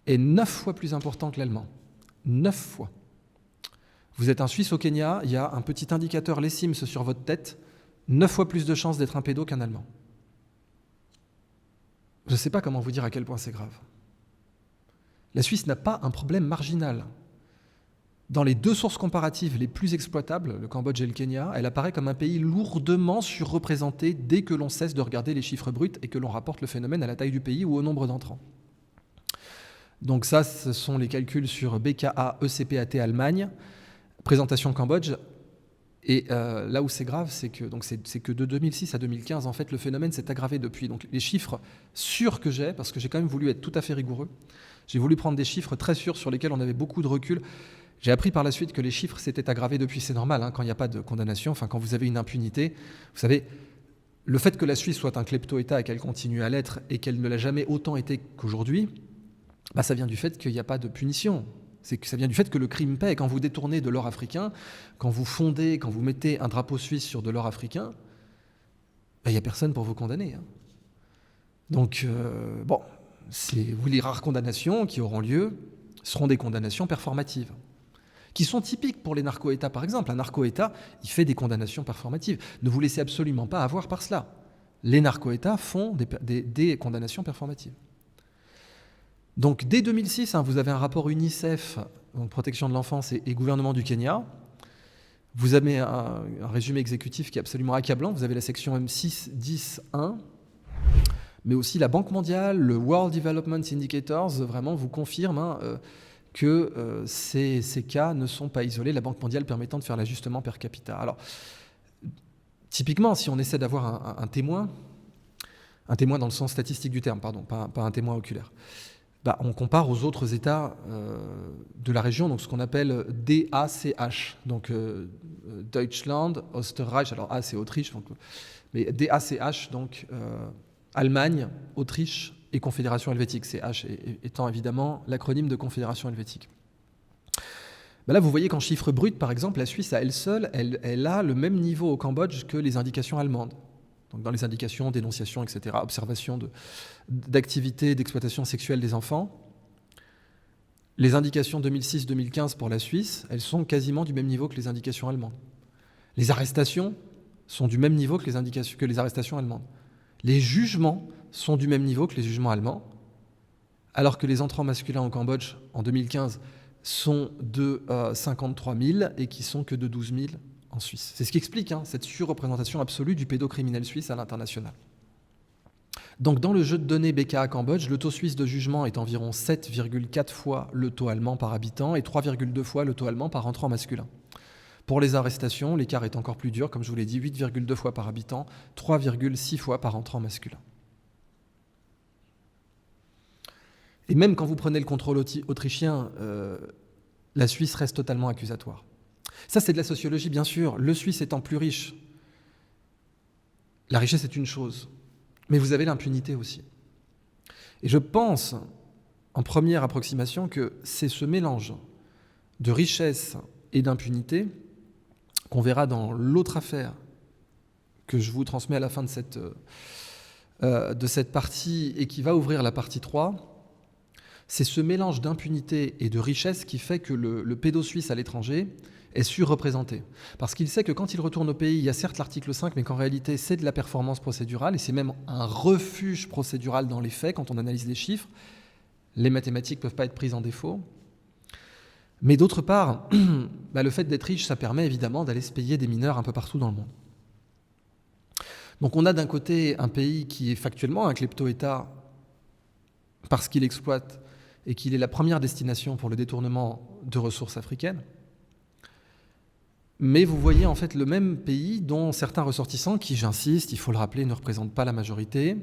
Speaker 1: est 9 fois plus important que l'allemand. 9 fois. Vous êtes un Suisse au Kenya, il y a un petit indicateur les Sims sur votre tête, 9 fois plus de chances d'être un pédo qu'un Allemand. Je ne sais pas comment vous dire à quel point c'est grave. La Suisse n'a pas un problème marginal. Dans les 2 sources comparatives les plus exploitables, le Cambodge et le Kenya, elle apparaît comme un pays lourdement surreprésenté dès que l'on cesse de regarder les chiffres bruts et que l'on rapporte le phénomène à la taille du pays ou au nombre d'entrants. Donc ça, ce sont les calculs sur BKA, ECPAT Allemagne, présentation Cambodge. Et là où c'est grave, c'est que de 2006 à 2015, en fait, le phénomène s'est aggravé depuis. Donc les chiffres sûrs que j'ai, parce que j'ai quand même voulu être tout à fait rigoureux, j'ai voulu prendre des chiffres très sûrs sur lesquels on avait beaucoup de recul. J'ai appris par la suite que les chiffres s'étaient aggravés depuis, c'est normal, quand il n'y a pas de condamnation, quand vous avez une impunité. Vous savez, le fait que la Suisse soit un klepto-État et qu'elle continue à l'être et qu'elle ne l'a jamais autant été qu'aujourd'hui, ça vient du fait qu'il n'y a pas de punition. Ça vient du fait que le crime paie. Quand vous détournez de l'or africain, quand vous mettez un drapeau suisse sur de l'or africain, il n'y a personne pour vous condamner. Donc, les rares condamnations qui auront lieu seront des condamnations performatives, qui sont typiques pour les narco-États, par exemple. Un narco-État, il fait des condamnations performatives. Ne vous laissez absolument pas avoir par cela. Les narco-États font des condamnations performatives. Donc, dès 2006, vous avez un rapport UNICEF, donc protection de l'enfance et gouvernement du Kenya. Vous avez un résumé exécutif qui est absolument accablant. Vous avez la section M6, 10, 1, mais aussi la Banque mondiale, le World Development Indicators, vraiment vous confirment que ces cas ne sont pas isolés, la Banque mondiale permettant de faire l'ajustement per capita. Alors, typiquement, si on essaie d'avoir un témoin dans le sens statistique du terme, pardon, pas un témoin oculaire, on compare aux autres États de la région, donc ce qu'on appelle DACH, donc Deutschland, Österreich, alors A c'est Autriche, donc, mais DACH, donc Allemagne, Autriche et Confédération helvétique, CH étant évidemment l'acronyme de Confédération helvétique. Ben là, vous voyez qu'en chiffre brut, par exemple, la Suisse, à elle seule, elle a le même niveau au Cambodge que les indications allemandes. Donc dans les indications, dénonciations, etc., observation d'activités d'exploitation sexuelle des enfants, les indications 2006-2015 pour la Suisse, elles sont quasiment du même niveau que les indications allemandes. Les arrestations sont du même niveau que les arrestations allemandes. Les jugements sont du même niveau que les jugements allemands, alors que les entrants masculins au Cambodge en 2015 sont de 53 000 et qui sont que de 12 000 en Suisse. C'est ce qui explique cette surreprésentation absolue du pédocriminel suisse à l'international. Donc dans le jeu de données BKA Cambodge, le taux suisse de jugement est environ 7,4 fois le taux allemand par habitant et 3,2 fois le taux allemand par entrant masculin. Pour les arrestations, l'écart est encore plus dur, comme je vous l'ai dit, 8,2 fois par habitant, 3,6 fois par entrant masculin. Et même quand vous prenez le contrôle autrichien, la Suisse reste totalement accusatoire. Ça, c'est de la sociologie, bien sûr. Le Suisse étant plus riche, la richesse est une chose, mais vous avez l'impunité aussi. Et je pense, en première approximation, que c'est ce mélange de richesse et d'impunité qu'on verra dans l'autre affaire que je vous transmets à la fin de cette partie et qui va ouvrir la partie 3. C'est ce mélange d'impunité et de richesse qui fait que le pédo-suisse à l'étranger est surreprésenté. Parce qu'il sait que quand il retourne au pays, il y a certes l'article 5, mais qu'en réalité, c'est de la performance procédurale, et c'est même un refuge procédural dans les faits, quand on analyse les chiffres. Les mathématiques ne peuvent pas être prises en défaut. Mais d'autre part, le fait d'être riche, ça permet évidemment d'aller se payer des mineurs un peu partout dans le monde. Donc on a d'un côté un pays qui est factuellement un klepto-État parce qu'il exploite et qu'il est la première destination pour le détournement de ressources africaines. Mais vous voyez en fait le même pays dont certains ressortissants, qui, j'insiste, il faut le rappeler, ne représentent pas la majorité,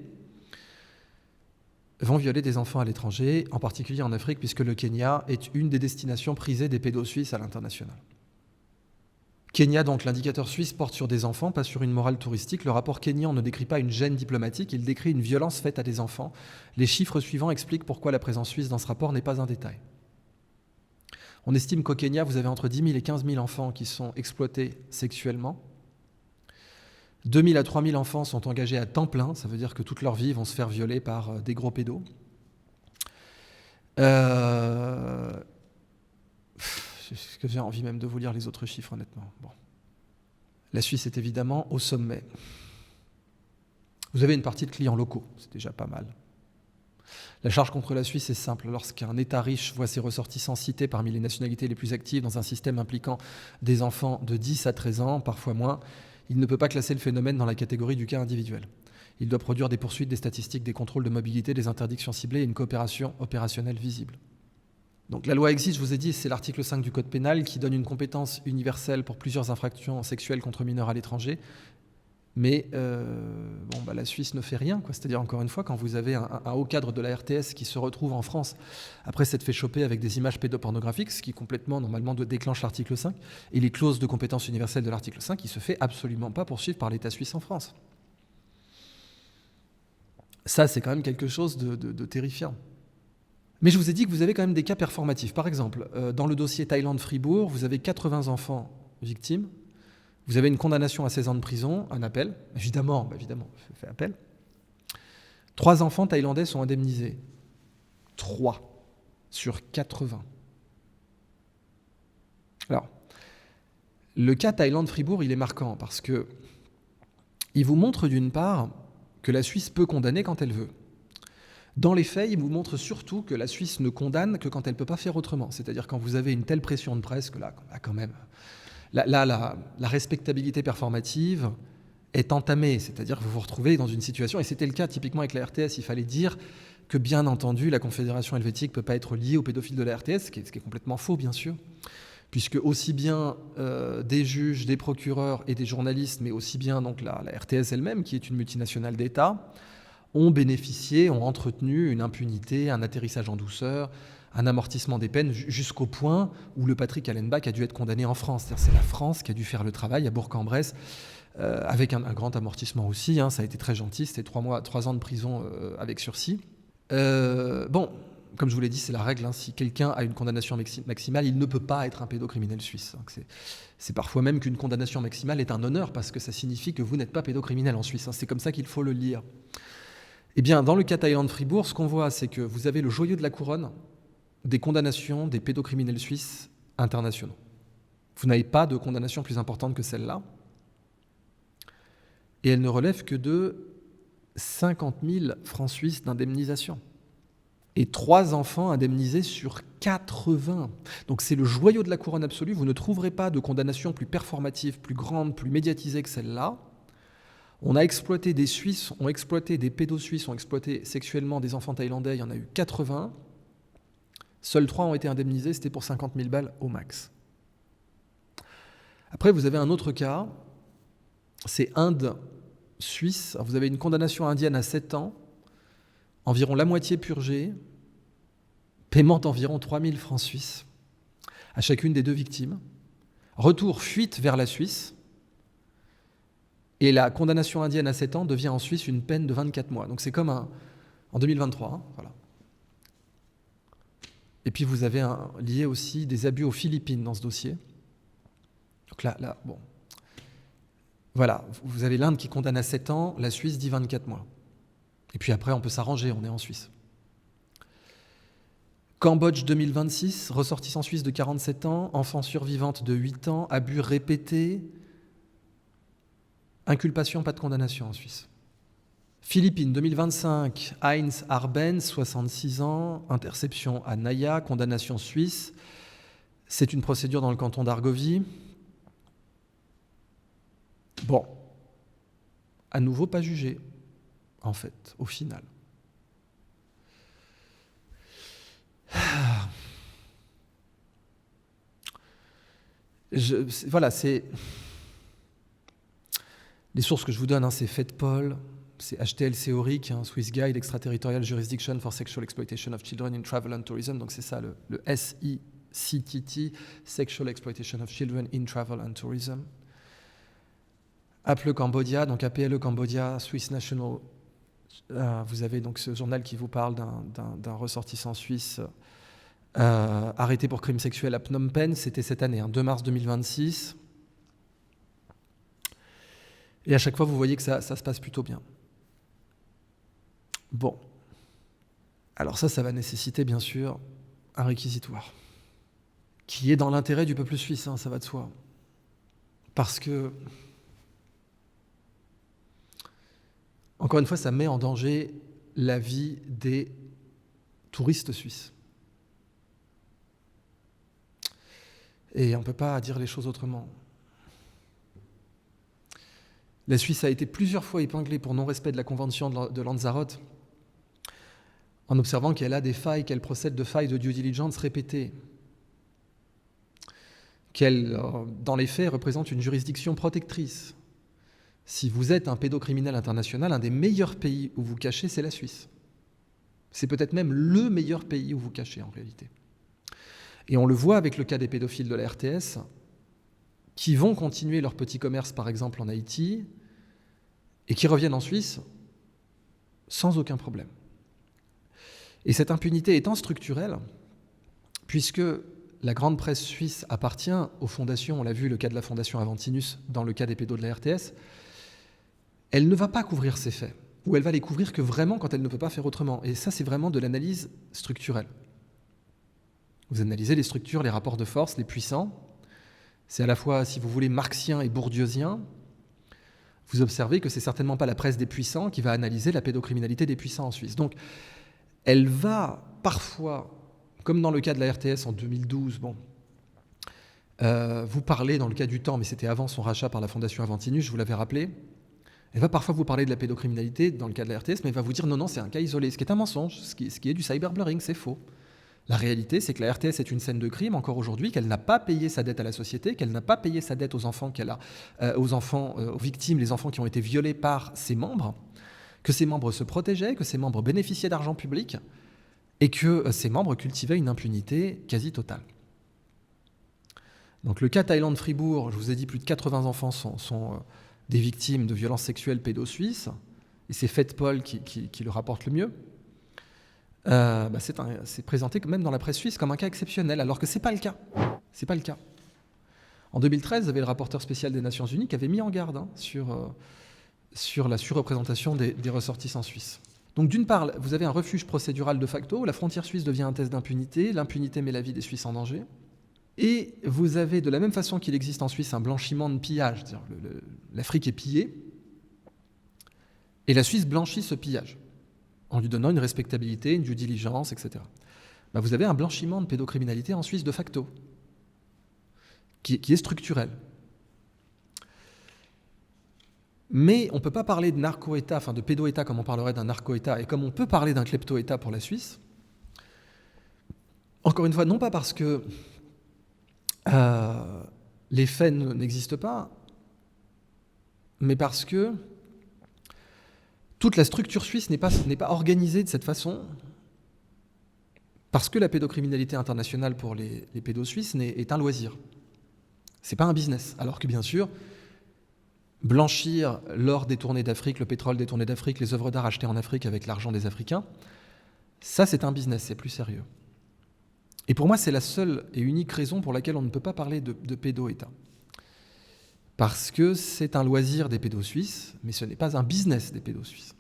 Speaker 1: vont violer des enfants à l'étranger, en particulier en Afrique, puisque le Kenya est une des destinations prisées des pédos suisses à l'international. Kenya, donc, l'indicateur suisse porte sur des enfants, pas sur une morale touristique. Le rapport kényan ne décrit pas une gêne diplomatique, il décrit une violence faite à des enfants. Les chiffres suivants expliquent pourquoi la présence suisse dans ce rapport n'est pas un détail. On estime qu'au Kenya, vous avez entre 10 000 et 15 000 enfants qui sont exploités sexuellement. 2 000 à 3 000 enfants sont engagés à temps plein, ça veut dire que toute leur vie vont se faire violer par des gros pédos. Est-ce que j'ai envie même de vous lire les autres chiffres, honnêtement. Bon. La Suisse est évidemment au sommet. Vous avez une partie de clients locaux, c'est déjà pas mal. La charge contre la Suisse est simple. Lorsqu'un État riche voit ses ressortissants cités parmi les nationalités les plus actives dans un système impliquant des enfants de 10 à 13 ans, parfois moins, il ne peut pas classer le phénomène dans la catégorie du cas individuel. Il doit produire des poursuites, des statistiques, des contrôles de mobilité, des interdictions ciblées et une coopération opérationnelle visible. Donc la loi existe, je vous ai dit, c'est l'article 5 du Code pénal qui donne une compétence universelle pour plusieurs infractions sexuelles contre mineurs à l'étranger. Mais la Suisse ne fait rien, quoi. C'est-à-dire, encore une fois, quand vous avez un haut cadre de la RTS qui se retrouve en France, après s'être fait choper avec des images pédopornographiques, ce qui complètement, normalement, déclenche l'article 5, et les clauses de compétence universelle de l'article 5, il ne se fait absolument pas poursuivre par l'État suisse en France. Ça, c'est quand même quelque chose de terrifiant. Mais je vous ai dit que vous avez quand même des cas performatifs. Par exemple, dans le dossier Thaïlande-Fribourg, vous avez 80 enfants victimes. Vous avez une condamnation à 16 ans de prison, un appel. Évidemment, je fais appel. 3 enfants thaïlandais sont indemnisés. 3 sur 80. Alors, le cas Thaïlande-Fribourg, il est marquant parce que il vous montre d'une part que la Suisse peut condamner quand elle veut. Dans les faits, il vous montre surtout que la Suisse ne condamne que quand elle ne peut pas faire autrement. C'est-à-dire quand vous avez une telle pression de presse que là quand même... La respectabilité performative est entamée, c'est-à-dire que vous vous retrouvez dans une situation, et c'était le cas typiquement avec la RTS, il fallait dire que bien entendu la Confédération helvétique ne peut pas être liée aux pédophiles de la RTS, ce qui est complètement faux bien sûr, puisque aussi bien des juges, des procureurs et des journalistes, mais aussi bien donc la RTS elle-même, qui est une multinationale d'État, ont bénéficié, ont entretenu une impunité, un atterrissage en douceur, un amortissement des peines jusqu'au point où le Patrick Allenbach a dû être condamné en France. C'est-à-dire c'est la France qui a dû faire le travail à Bourg-en-Bresse avec un grand amortissement aussi. Ça a été très gentil. C'était 3 ans de prison avec sursis. comme je vous l'ai dit, c'est la règle. Si quelqu'un a une condamnation maximale, il ne peut pas être un pédocriminel suisse. Donc c'est parfois même qu'une condamnation maximale est un honneur parce que ça signifie que vous n'êtes pas pédocriminel en Suisse. C'est comme ça qu'il faut le lire. Eh bien, dans le cas Thaïlande-Fribourg, ce qu'on voit, c'est que vous avez le joyau de la couronne des condamnations des pédocriminels suisses internationaux. Vous n'avez pas de condamnation plus importante que celle-là. Et elle ne relève que de 50 000 francs suisses d'indemnisation. Et 3 enfants indemnisés sur 80. Donc c'est le joyau de la couronne absolue. Vous ne trouverez pas de condamnation plus performative, plus grande, plus médiatisée que celle-là. On a exploité des Suisses, ont exploité des pédos-suisses, ont exploité sexuellement des enfants thaïlandais, il y en a eu 80. Seuls 3 ont été indemnisés, c'était pour 50 000 balles au max. Après, vous avez un autre cas, c'est Inde-Suisse. Vous avez une condamnation indienne à 7 ans, environ la moitié purgée, paiement d'environ 3 000 francs suisses à chacune des 2 victimes. Retour, fuite vers la Suisse. Et la condamnation indienne à 7 ans devient en Suisse une peine de 24 mois. Donc c'est comme en 2023. Voilà. Et puis vous avez lié aussi des abus aux Philippines dans ce dossier. Donc là, bon. Voilà, vous avez l'Inde qui condamne à 7 ans, la Suisse dit 24 mois. Et puis après, on peut s'arranger, on est en Suisse. Cambodge 2026, ressortissant suisse de 47 ans, enfant survivante de 8 ans, abus répétés, inculpation, pas de condamnation en Suisse. Philippines 2025, Heinz Arbenz, 66 ans, interception à Naya, condamnation suisse. C'est une procédure dans le canton d'Argovie. Bon, à nouveau pas jugé, en fait, au final. Voilà, c'est... Les sources que je vous donne, c'est FedPol, c'est HTLC Oric, Swiss Guide, Extraterritorial Jurisdiction for Sexual Exploitation of Children in Travel and Tourism, donc c'est ça le SICTT, Sexual Exploitation of Children in Travel and Tourism. APLE Cambodia, donc APLE Cambodia, Swiss National, vous avez donc ce journal qui vous parle d'un ressortissant suisse arrêté pour crime sexuel à Phnom Penh, c'était cette année, 2 mars 2026. Et à chaque fois, vous voyez que ça se passe plutôt bien. Bon. Alors ça va nécessiter, bien sûr, un réquisitoire, qui est dans l'intérêt du peuple suisse, ça va de soi. Parce que, encore une fois, ça met en danger la vie des touristes suisses. Et on ne peut pas dire les choses autrement. La Suisse a été plusieurs fois épinglée pour non-respect de la convention de Lanzarote, en observant qu'elle a des failles, qu'elle procède de failles de due diligence répétées, qu'elle, dans les faits, représente une juridiction protectrice. Si vous êtes un pédocriminel international, un des meilleurs pays où vous cachez, c'est la Suisse. C'est peut-être même le meilleur pays où vous cachez, en réalité. Et on le voit avec le cas des pédophiles de la RTS, qui vont continuer leur petit commerce, par exemple, en Haïti, et qui reviennent en Suisse sans aucun problème. Et cette impunité étant structurelle, puisque la grande presse suisse appartient aux fondations, on l'a vu, le cas de la fondation Aventinus, dans le cas des pédos de la RTS, elle ne va pas couvrir ces faits, ou elle va les couvrir que vraiment quand elle ne peut pas faire autrement. Et ça, c'est vraiment de l'analyse structurelle. Vous analysez les structures, les rapports de force, les puissants. C'est à la fois, si vous voulez, marxien et bourdieusien. Vous observez que c'est certainement pas la presse des puissants qui va analyser la pédocriminalité des puissants en Suisse. Donc, elle va parfois, comme dans le cas de la RTS en 2012, vous parler, dans le cas du temps, mais c'était avant son rachat par la Fondation Aventinus, je vous l'avais rappelé, elle va parfois vous parler de la pédocriminalité dans le cas de la RTS, mais elle va vous dire non, c'est un cas isolé, ce qui est un mensonge, ce qui est du cyberblurring, c'est faux. La réalité, c'est que la RTS est une scène de crime encore aujourd'hui, qu'elle n'a pas payé sa dette à la société, qu'elle n'a pas payé sa dette aux enfants aux victimes, les enfants qui ont été violés par ses membres, que ses membres se protégeaient, que ses membres bénéficiaient d'argent public et que ses membres cultivaient une impunité quasi totale. Donc le cas Thaïlande-Fribourg, je vous ai dit, plus de 80 enfants sont des victimes de violences sexuelles pédo-suisses, et c'est FedPol qui le rapporte le mieux. C'est présenté même dans la presse suisse comme un cas exceptionnel, alors que c'est pas le cas. C'est pas le cas. En 2013, vous avez le rapporteur spécial des Nations Unies qui avait mis en garde sur la surreprésentation des ressortissants suisses. Donc d'une part, vous avez un refuge procédural de facto, la frontière suisse devient un test d'impunité, l'impunité met la vie des Suisses en danger, et vous avez, de la même façon qu'il existe en Suisse, un blanchiment de pillage, c'est-à-dire l'Afrique est pillée, et la Suisse blanchit ce pillage, en lui donnant une respectabilité, une due diligence, etc. Vous avez un blanchiment de pédocriminalité en Suisse de facto, qui est structurel. Mais on ne peut pas parler de narco-État, enfin de pédo-État comme on parlerait d'un narco-État, et comme on peut parler d'un klepto-État pour la Suisse, encore une fois, non pas parce que les faits n'existent pas, mais parce que toute la structure suisse n'est pas organisée de cette façon, parce que la pédocriminalité internationale pour les pédos suisses est un loisir. C'est pas un business. Alors que bien sûr, blanchir l'or détourné d'Afrique, le pétrole détourné d'Afrique, les œuvres d'art achetées en Afrique avec l'argent des Africains, ça c'est un business, c'est plus sérieux. Et pour moi, c'est la seule et unique raison pour laquelle on ne peut pas parler de pédo-État. Parce que c'est un loisir des pédos suisses, mais ce n'est pas un business des pédos suisses.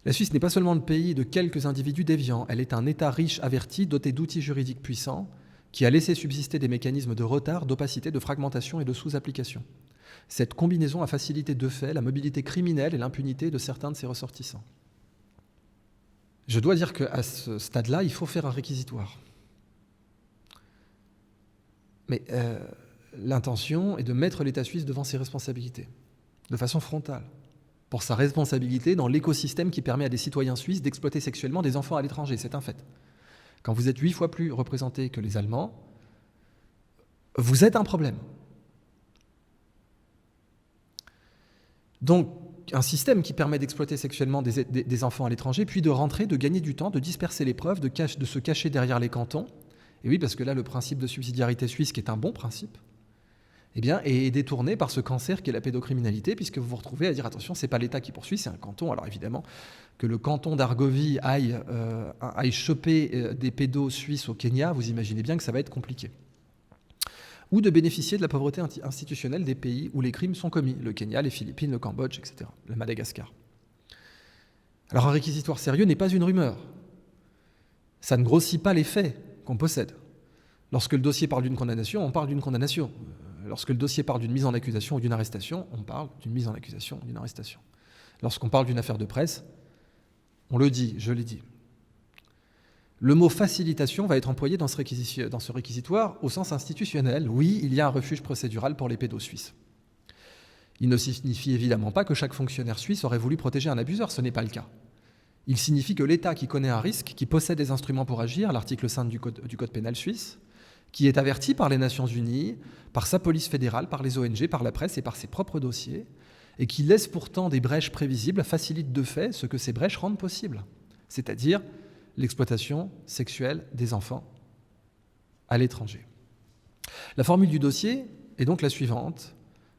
Speaker 1: La Suisse n'est pas seulement le pays de quelques individus déviants, elle est un État riche, averti, doté d'outils juridiques puissants, qui a laissé subsister des mécanismes de retard, d'opacité, de fragmentation et de sous-application. Cette combinaison a facilité de fait la mobilité criminelle et l'impunité de certains de ses ressortissants. Je dois dire qu'à ce stade-là, il faut faire un réquisitoire. Mais l'intention est de mettre l'État suisse devant ses responsabilités, de façon frontale, pour sa responsabilité dans l'écosystème qui permet à des citoyens suisses d'exploiter sexuellement des enfants à l'étranger, c'est un fait. Quand vous êtes 8 fois plus représentés que les Allemands, vous êtes un problème. Donc, un système qui permet d'exploiter sexuellement des enfants à l'étranger, puis de rentrer, de gagner du temps, de disperser les preuves, de se cacher derrière les cantons. Et oui, parce que là, le principe de subsidiarité suisse, qui est un bon principe, est détourné par ce cancer qui est la pédocriminalité, puisque vous vous retrouvez à dire attention, c'est pas l'État qui poursuit, c'est un canton. Alors évidemment, que le canton d'Argovie aille choper des pédos suisses au Kenya, vous imaginez bien que ça va être compliqué. Ou de bénéficier de la pauvreté institutionnelle des pays où les crimes sont commis, le Kenya, les Philippines, le Cambodge, etc., le Madagascar. Alors un réquisitoire sérieux n'est pas une rumeur. Ça ne grossit pas les faits qu'on possède. Lorsque le dossier parle d'une condamnation, on parle d'une condamnation. Lorsque le dossier parle d'une mise en accusation ou d'une arrestation, on parle d'une mise en accusation ou d'une arrestation. Lorsqu'on parle d'une affaire de presse, on le dit, je l'ai dit. Le mot facilitation va être employé dans ce réquisitoire au sens institutionnel. Oui, il y a un refuge procédural pour les pédos suisses. Il ne signifie évidemment pas que chaque fonctionnaire suisse aurait voulu protéger un abuseur, ce n'est pas le cas. Il signifie que l'État qui connaît un risque, qui possède des instruments pour agir, l'article 5 du Code pénal suisse, qui est averti par les Nations Unies, par sa police fédérale, par les ONG, par la presse et par ses propres dossiers, et qui laisse pourtant des brèches prévisibles, facilite de fait ce que ces brèches rendent possible, c'est-à-dire l'exploitation sexuelle des enfants à l'étranger. La formule du dossier est donc la suivante: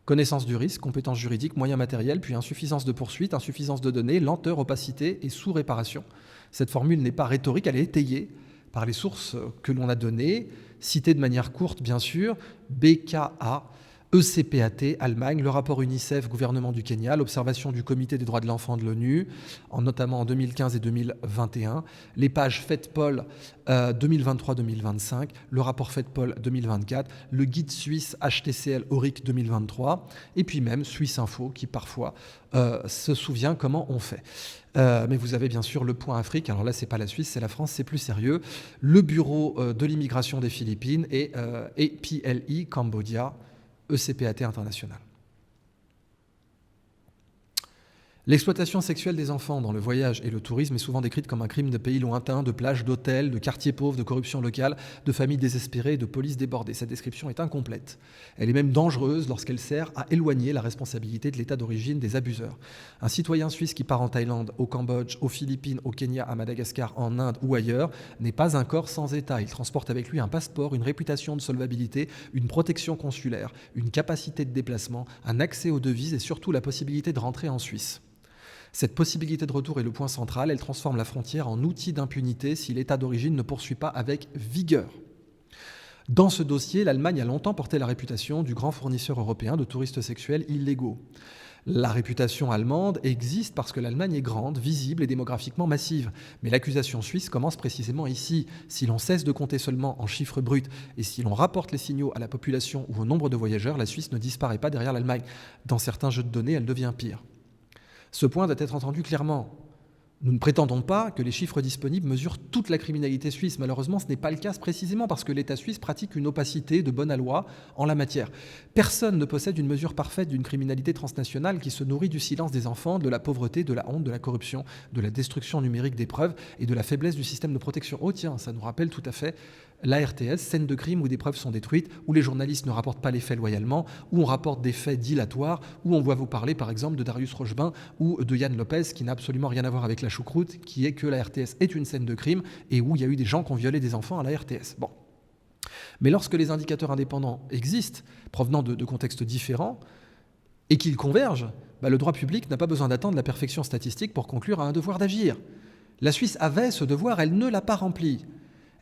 Speaker 1: connaissance du risque, compétences juridiques, moyens matériels, puis insuffisance de poursuite, insuffisance de données, lenteur, opacité et sous-réparation. Cette formule n'est pas rhétorique, elle est étayée par les sources que l'on a données, citées de manière courte bien sûr, BKA, ECPAT, Allemagne, le rapport UNICEF, gouvernement du Kenya, l'observation du Comité des droits de l'enfant de l'ONU, notamment en 2015 et 2021, les pages FEDPOL 2023-2025, le rapport FEDPOL 2024, le guide suisse HTCL Auric 2023, et puis même Suisse Info qui parfois se souvient comment on fait. Mais vous avez bien sûr le Point Afrique, alors là c'est pas la Suisse, c'est la France, c'est plus sérieux, le bureau de l'immigration des Philippines et PLI Cambodia, ECPAT international. L'exploitation sexuelle des enfants dans le voyage et le tourisme est souvent décrite comme un crime de pays lointains, de plages, d'hôtels, de quartiers pauvres, de corruption locale, de familles désespérées et de police débordée. Cette description est incomplète. Elle est même dangereuse lorsqu'elle sert à éloigner la responsabilité de l'État d'origine des abuseurs. Un citoyen suisse qui part en Thaïlande, au Cambodge, aux Philippines, au Kenya, à Madagascar, en Inde ou ailleurs n'est pas un corps sans État. Il transporte avec lui un passeport, une réputation de solvabilité, une protection consulaire, une capacité de déplacement, un accès aux devises et surtout la possibilité de rentrer en Suisse. Cette possibilité de retour est le point central, elle transforme la frontière en outil d'impunité si l'État d'origine ne poursuit pas avec vigueur. Dans ce dossier, l'Allemagne a longtemps porté la réputation du grand fournisseur européen de touristes sexuels illégaux. La réputation allemande existe parce que l'Allemagne est grande, visible et démographiquement massive. Mais l'accusation suisse commence précisément ici. Si l'on cesse de compter seulement en chiffres bruts et si l'on rapporte les signaux à la population ou au nombre de voyageurs, la Suisse ne disparaît pas derrière l'Allemagne. Dans certains jeux de données, elle devient pire. Ce point doit être entendu clairement. Nous ne prétendons pas que les chiffres disponibles mesurent toute la criminalité suisse. Malheureusement, ce n'est pas le cas précisément parce que l'État suisse pratique une opacité de bonne loi en la matière. Personne ne possède une mesure parfaite d'une criminalité transnationale qui se nourrit du silence des enfants, de la pauvreté, de la honte, de la corruption, de la destruction numérique des preuves et de la faiblesse du système de protection. Oh tiens, ça nous rappelle tout à fait la RTS, scène de crime où des preuves sont détruites, où les journalistes ne rapportent pas les faits loyalement, où on rapporte des faits dilatoires, où on voit vous parler par exemple de Darius Rochebin ou de Yann Lopez, qui n'a absolument rien à voir avec la choucroute, qui est que la RTS est une scène de crime et où il y a eu des gens qui ont violé des enfants à la RTS. Bon. Mais lorsque les indicateurs indépendants existent, provenant de contextes différents, et qu'ils convergent, le droit public n'a pas besoin d'attendre la perfection statistique pour conclure à un devoir d'agir. La Suisse avait ce devoir, elle ne l'a pas rempli.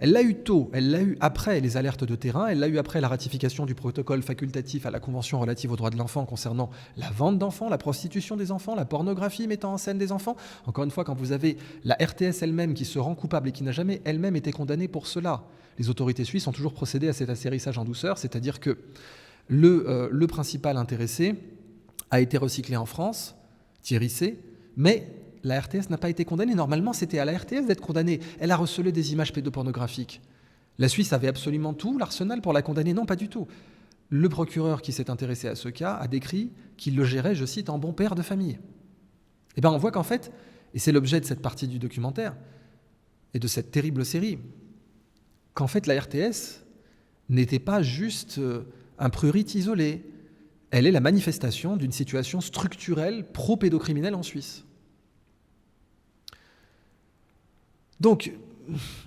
Speaker 1: Elle l'a eu tôt, elle l'a eu après les alertes de terrain, elle l'a eu après la ratification du protocole facultatif à la Convention relative aux droits de l'enfant concernant la vente d'enfants, la prostitution des enfants, la pornographie mettant en scène des enfants. Encore une fois, quand vous avez la RTS elle-même qui se rend coupable et qui n'a jamais elle-même été condamnée pour cela, les autorités suisses ont toujours procédé à cet atterrissage en douceur, c'est-à-dire que le principal intéressé a été recyclé en France, Thierry C., mais la RTS n'a pas été condamnée. Normalement, c'était à la RTS d'être condamnée. Elle a recelé des images pédopornographiques. La Suisse avait absolument tout, l'arsenal pour la condamner. Non, pas du tout. Le procureur qui s'est intéressé à ce cas a décrit qu'il le gérait, je cite, en bon père de famille. Eh bien, on voit qu'en fait, et c'est l'objet de cette partie du documentaire et de cette terrible série, qu'en fait, la RTS n'était pas juste un prurite isolé. Elle est la manifestation d'une situation structurelle pro-pédocriminelle en Suisse. Donc,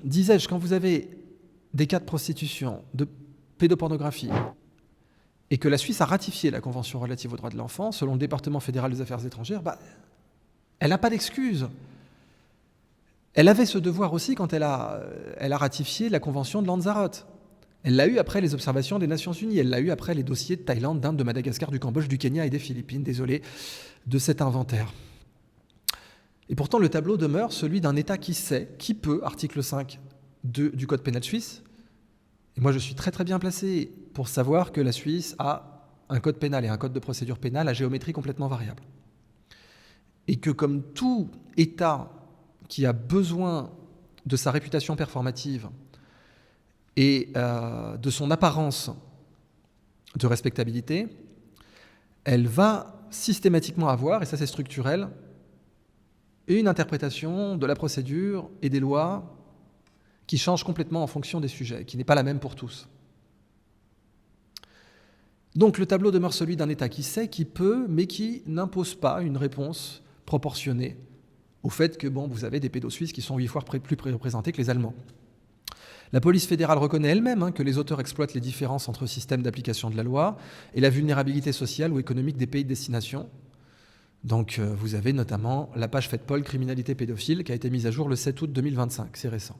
Speaker 1: disais-je, quand vous avez des cas de prostitution, de pédopornographie, et que la Suisse a ratifié la Convention relative aux droits de l'enfant, selon le département fédéral des affaires étrangères, elle n'a pas d'excuse. Elle avait ce devoir aussi quand elle a ratifié la Convention de Lanzarote. Elle l'a eu après les observations des Nations Unies, elle l'a eu après les dossiers de Thaïlande, d'Inde, de Madagascar, du Cambodge, du Kenya et des Philippines. Désolé de cet inventaire. Et pourtant, le tableau demeure celui d'un État qui sait, qui peut, article 5 du Code pénal suisse. Et moi, je suis très très bien placé pour savoir que la Suisse a un code pénal et un code de procédure pénale à géométrie complètement variable. Et que comme tout État qui a besoin de sa réputation performative et de son apparence de respectabilité, elle va systématiquement avoir, et ça c'est structurel, une interprétation de la procédure et des lois qui change complètement en fonction des sujets, qui n'est pas la même pour tous. Donc le tableau demeure celui d'un État qui sait, qui peut, mais qui n'impose pas une réponse proportionnée au fait que vous avez des pédos suisses qui sont 8 fois plus représentés que les Allemands. La police fédérale reconnaît elle-même que les auteurs exploitent les différences entre systèmes d'application de la loi et la vulnérabilité sociale ou économique des pays de destination. Donc vous avez notamment la page FedPol criminalité pédophile qui a été mise à jour le 7 août 2025, c'est récent.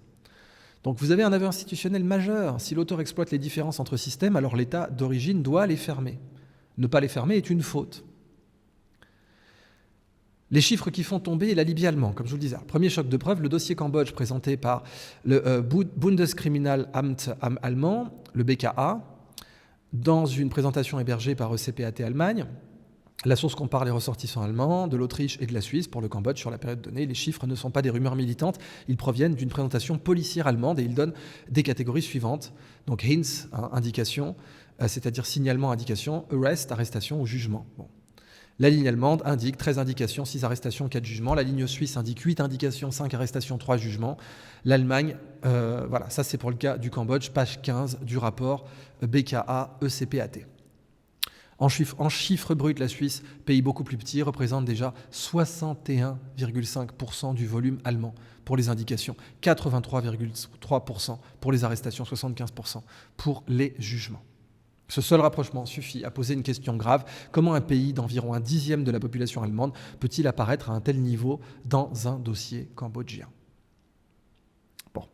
Speaker 1: Donc vous avez un aveu institutionnel majeur. Si l'auteur exploite les différences entre systèmes, alors l'État d'origine doit les fermer. Ne pas les fermer est une faute. Les chiffres qui font tomber la Libye allemand, comme je vous le disais. Premier choc de preuve, le dossier Cambodge présenté par le Bundeskriminalamt allemand, le BKA, dans une présentation hébergée par ECPAT Allemagne. La source compare les ressortissants allemands, de l'Autriche et de la Suisse pour le Cambodge sur la période donnée. Les chiffres ne sont pas des rumeurs militantes, ils proviennent d'une présentation policière allemande et ils donnent des catégories suivantes. Donc Hints, indication, c'est-à-dire signalement, indication, arrest, arrestation ou jugement. Bon. La ligne allemande indique 13 indications, 6 arrestations, 4 jugements. La ligne suisse indique 8 indications, 5 arrestations, 3 jugements. L'Allemagne, voilà, ça c'est pour le cas du Cambodge, page 15 du rapport BKA ECPAT. En chiffres bruts, la Suisse, pays beaucoup plus petit, représente déjà 61,5% du volume allemand pour les indications, 83,3% pour les arrestations, 75% pour les jugements. Ce seul rapprochement suffit à poser une question grave. Comment un pays d'environ 1/10 de la population allemande peut-il apparaître à un tel niveau dans un dossier cambodgien ? Bon.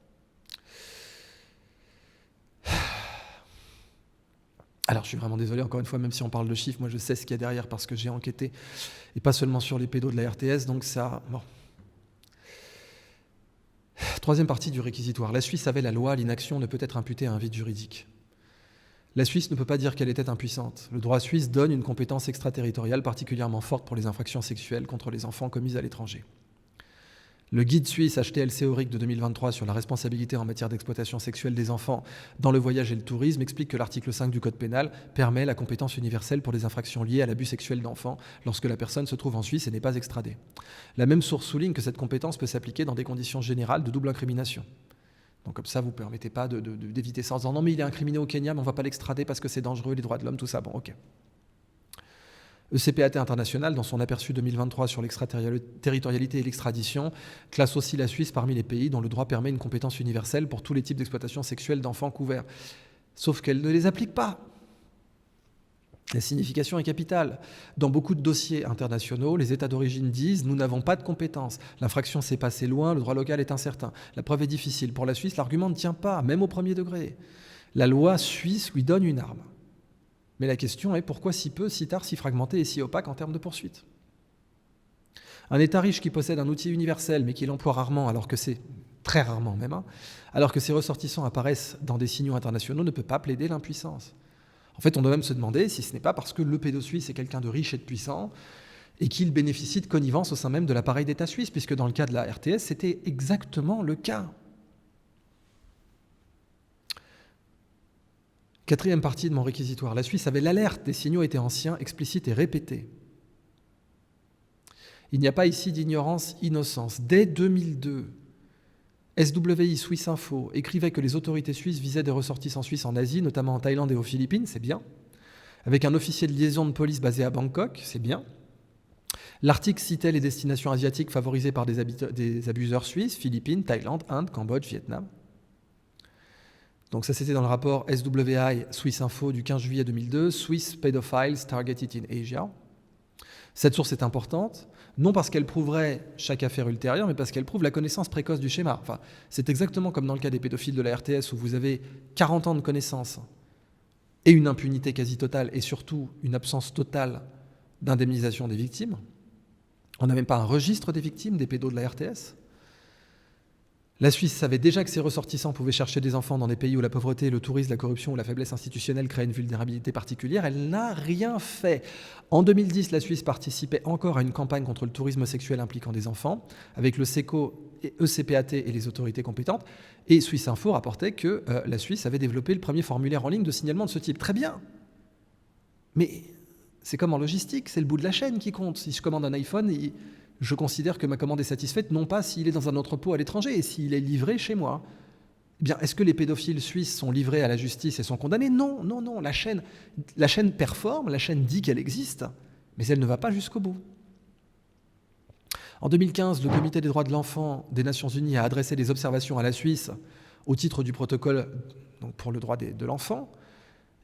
Speaker 1: Alors, je suis vraiment désolé, encore une fois, même si on parle de chiffres, moi je sais ce qu'il y a derrière parce que j'ai enquêté, et pas seulement sur les pédos de la RTS, donc ça... Bon. Troisième partie du réquisitoire. La Suisse avait la loi, l'inaction ne peut être imputée à un vide juridique. La Suisse ne peut pas dire qu'elle était impuissante. Le droit suisse donne une compétence extraterritoriale particulièrement forte pour les infractions sexuelles contre les enfants commises à l'étranger. Le guide suisse HTLC-ORIC de 2023 sur la responsabilité en matière d'exploitation sexuelle des enfants dans le voyage et le tourisme explique que l'article 5 du Code pénal permet la compétence universelle pour les infractions liées à l'abus sexuel d'enfants lorsque la personne se trouve en Suisse et n'est pas extradée. La même source souligne que cette compétence peut s'appliquer dans des conditions générales de double incrimination. Donc comme ça, vous ne permettez pas d'éviter ça en disant « Non, mais il est incriminé au Kenya, mais on ne va pas l'extrader parce que c'est dangereux, les droits de l'homme, tout ça. » Bon, ok. ECPAT International, dans son aperçu 2023 sur l'extraterritorialité et l'extradition, classe aussi la Suisse parmi les pays dont le droit permet une compétence universelle pour tous les types d'exploitation sexuelle d'enfants couverts. Sauf qu'elle ne les applique pas. La signification est capitale. Dans beaucoup de dossiers internationaux, les États d'origine disent « Nous n'avons pas de compétence. L'infraction s'est passée loin, le droit local est incertain. La preuve est difficile. » Pour la Suisse, l'argument ne tient pas, même au premier degré. La loi suisse lui donne une arme. Mais la question est pourquoi si peu, si tard, si fragmenté et si opaque en termes de poursuite ? Un État riche qui possède un outil universel mais qui l'emploie rarement, alors que c'est très rarement même, alors que ses ressortissants apparaissent dans des signaux internationaux, ne peut pas plaider l'impuissance. En fait, on doit même se demander si ce n'est pas parce que le pédo suisse est quelqu'un de riche et de puissant et qu'il bénéficie de connivence au sein même de l'appareil d'État suisse, puisque dans le cas de la RTS, c'était exactement le cas. Quatrième partie de mon réquisitoire. La Suisse avait l'alerte, des signaux étaient anciens, explicites et répétés. Il n'y a pas ici d'ignorance, innocence. Dès 2002, SWI Swiss Info écrivait que les autorités suisses visaient des ressortissants suisses en Asie, notamment en Thaïlande et aux Philippines, c'est bien. Avec un officier de liaison de police basé à Bangkok, c'est bien. L'article citait les destinations asiatiques favorisées par des abuseurs suisses, Philippines, Thaïlande, Inde, Cambodge, Vietnam. Donc ça, c'était dans le rapport SWI Swiss Info du 15 juillet 2002, Swiss Pedophiles Targeted in Asia. Cette source est importante, non parce qu'elle prouverait chaque affaire ultérieure, mais parce qu'elle prouve la connaissance précoce du schéma. Enfin, c'est exactement comme dans le cas des pédophiles de la RTS, où vous avez 40 ans de connaissance et une impunité quasi totale, et surtout une absence totale d'indemnisation des victimes. On n'a même pas un registre des victimes des pédos de la RTS. La Suisse savait déjà que ses ressortissants pouvaient chercher des enfants dans des pays où la pauvreté, le tourisme, la corruption ou la faiblesse institutionnelle créent une vulnérabilité particulière. Elle n'a rien fait. En 2010, la Suisse participait encore à une campagne contre le tourisme sexuel impliquant des enfants, avec le SECO, ECPAT et les autorités compétentes. Et Swiss Info rapportait que la Suisse avait développé le premier formulaire en ligne de signalement de ce type. Très bien. Mais c'est comme en logistique, c'est le bout de la chaîne qui compte. Si je commande un iPhone, je considère que ma commande est satisfaite, non pas s'il est dans un entrepôt à l'étranger et s'il est livré chez moi. Eh bien, est-ce que les pédophiles suisses sont livrés à la justice et sont condamnés ? Non, non, non. La chaîne performe, la chaîne dit qu'elle existe, mais elle ne va pas jusqu'au bout. En 2015, le Comité des droits de l'enfant des Nations Unies a adressé des observations à la Suisse au titre du protocole donc pour le droit de l'enfant.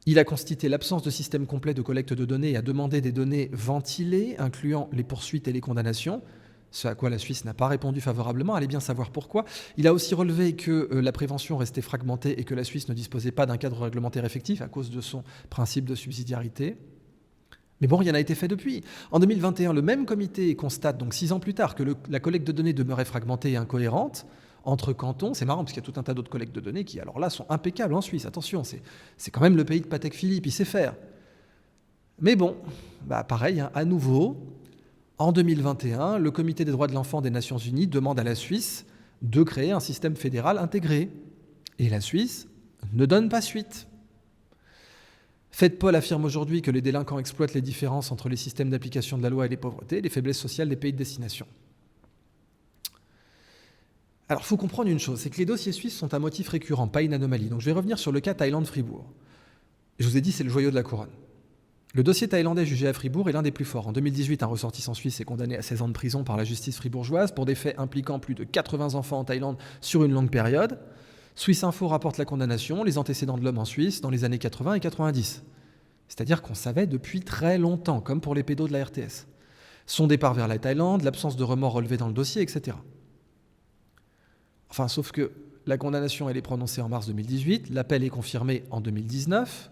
Speaker 1: Il a constaté l'absence de système complet de collecte de données et a demandé des données ventilées, incluant les poursuites et les condamnations, ce à quoi la Suisse n'a pas répondu favorablement. Allez bien savoir pourquoi. Il a aussi relevé que la prévention restait fragmentée et que la Suisse ne disposait pas d'un cadre réglementaire effectif à cause de son principe de subsidiarité. Mais bon, rien n'a été fait depuis. En 2021, le même comité constate, donc 6 ans plus tard, que la collecte de données demeurait fragmentée et incohérente entre cantons. C'est marrant parce qu'il y a tout un tas d'autres collectes de données qui, alors là, sont impeccables en Suisse. Attention, c'est quand même le pays de Patek Philippe, il sait faire. Mais bon, pareil, à nouveau, en 2021, le Comité des droits de l'enfant des Nations Unies demande à la Suisse de créer un système fédéral intégré. Et la Suisse ne donne pas suite. FedPol affirme aujourd'hui que les délinquants exploitent les différences entre les systèmes d'application de la loi et les pauvretés, les faiblesses sociales des pays de destination. Alors, il faut comprendre une chose, c'est que les dossiers suisses sont un motif récurrent, pas une anomalie. Donc, je vais revenir sur le cas Thaïlande-Fribourg. Je vous ai dit, c'est le joyau de la couronne. Le dossier thaïlandais jugé à Fribourg est l'un des plus forts. En 2018, un ressortissant suisse est condamné à 16 ans de prison par la justice fribourgeoise pour des faits impliquant plus de 80 enfants en Thaïlande sur une longue période. Swiss Info rapporte la condamnation, les antécédents de l'homme en Suisse dans les années 80 et 90. C'est-à-dire qu'on savait depuis très longtemps, comme pour les pédos de la RTS. Son départ vers la Thaïlande, l'absence de remords relevés dans le dossier, etc. Enfin, sauf que la condamnation, elle est prononcée en mars 2018, l'appel est confirmé en 2019.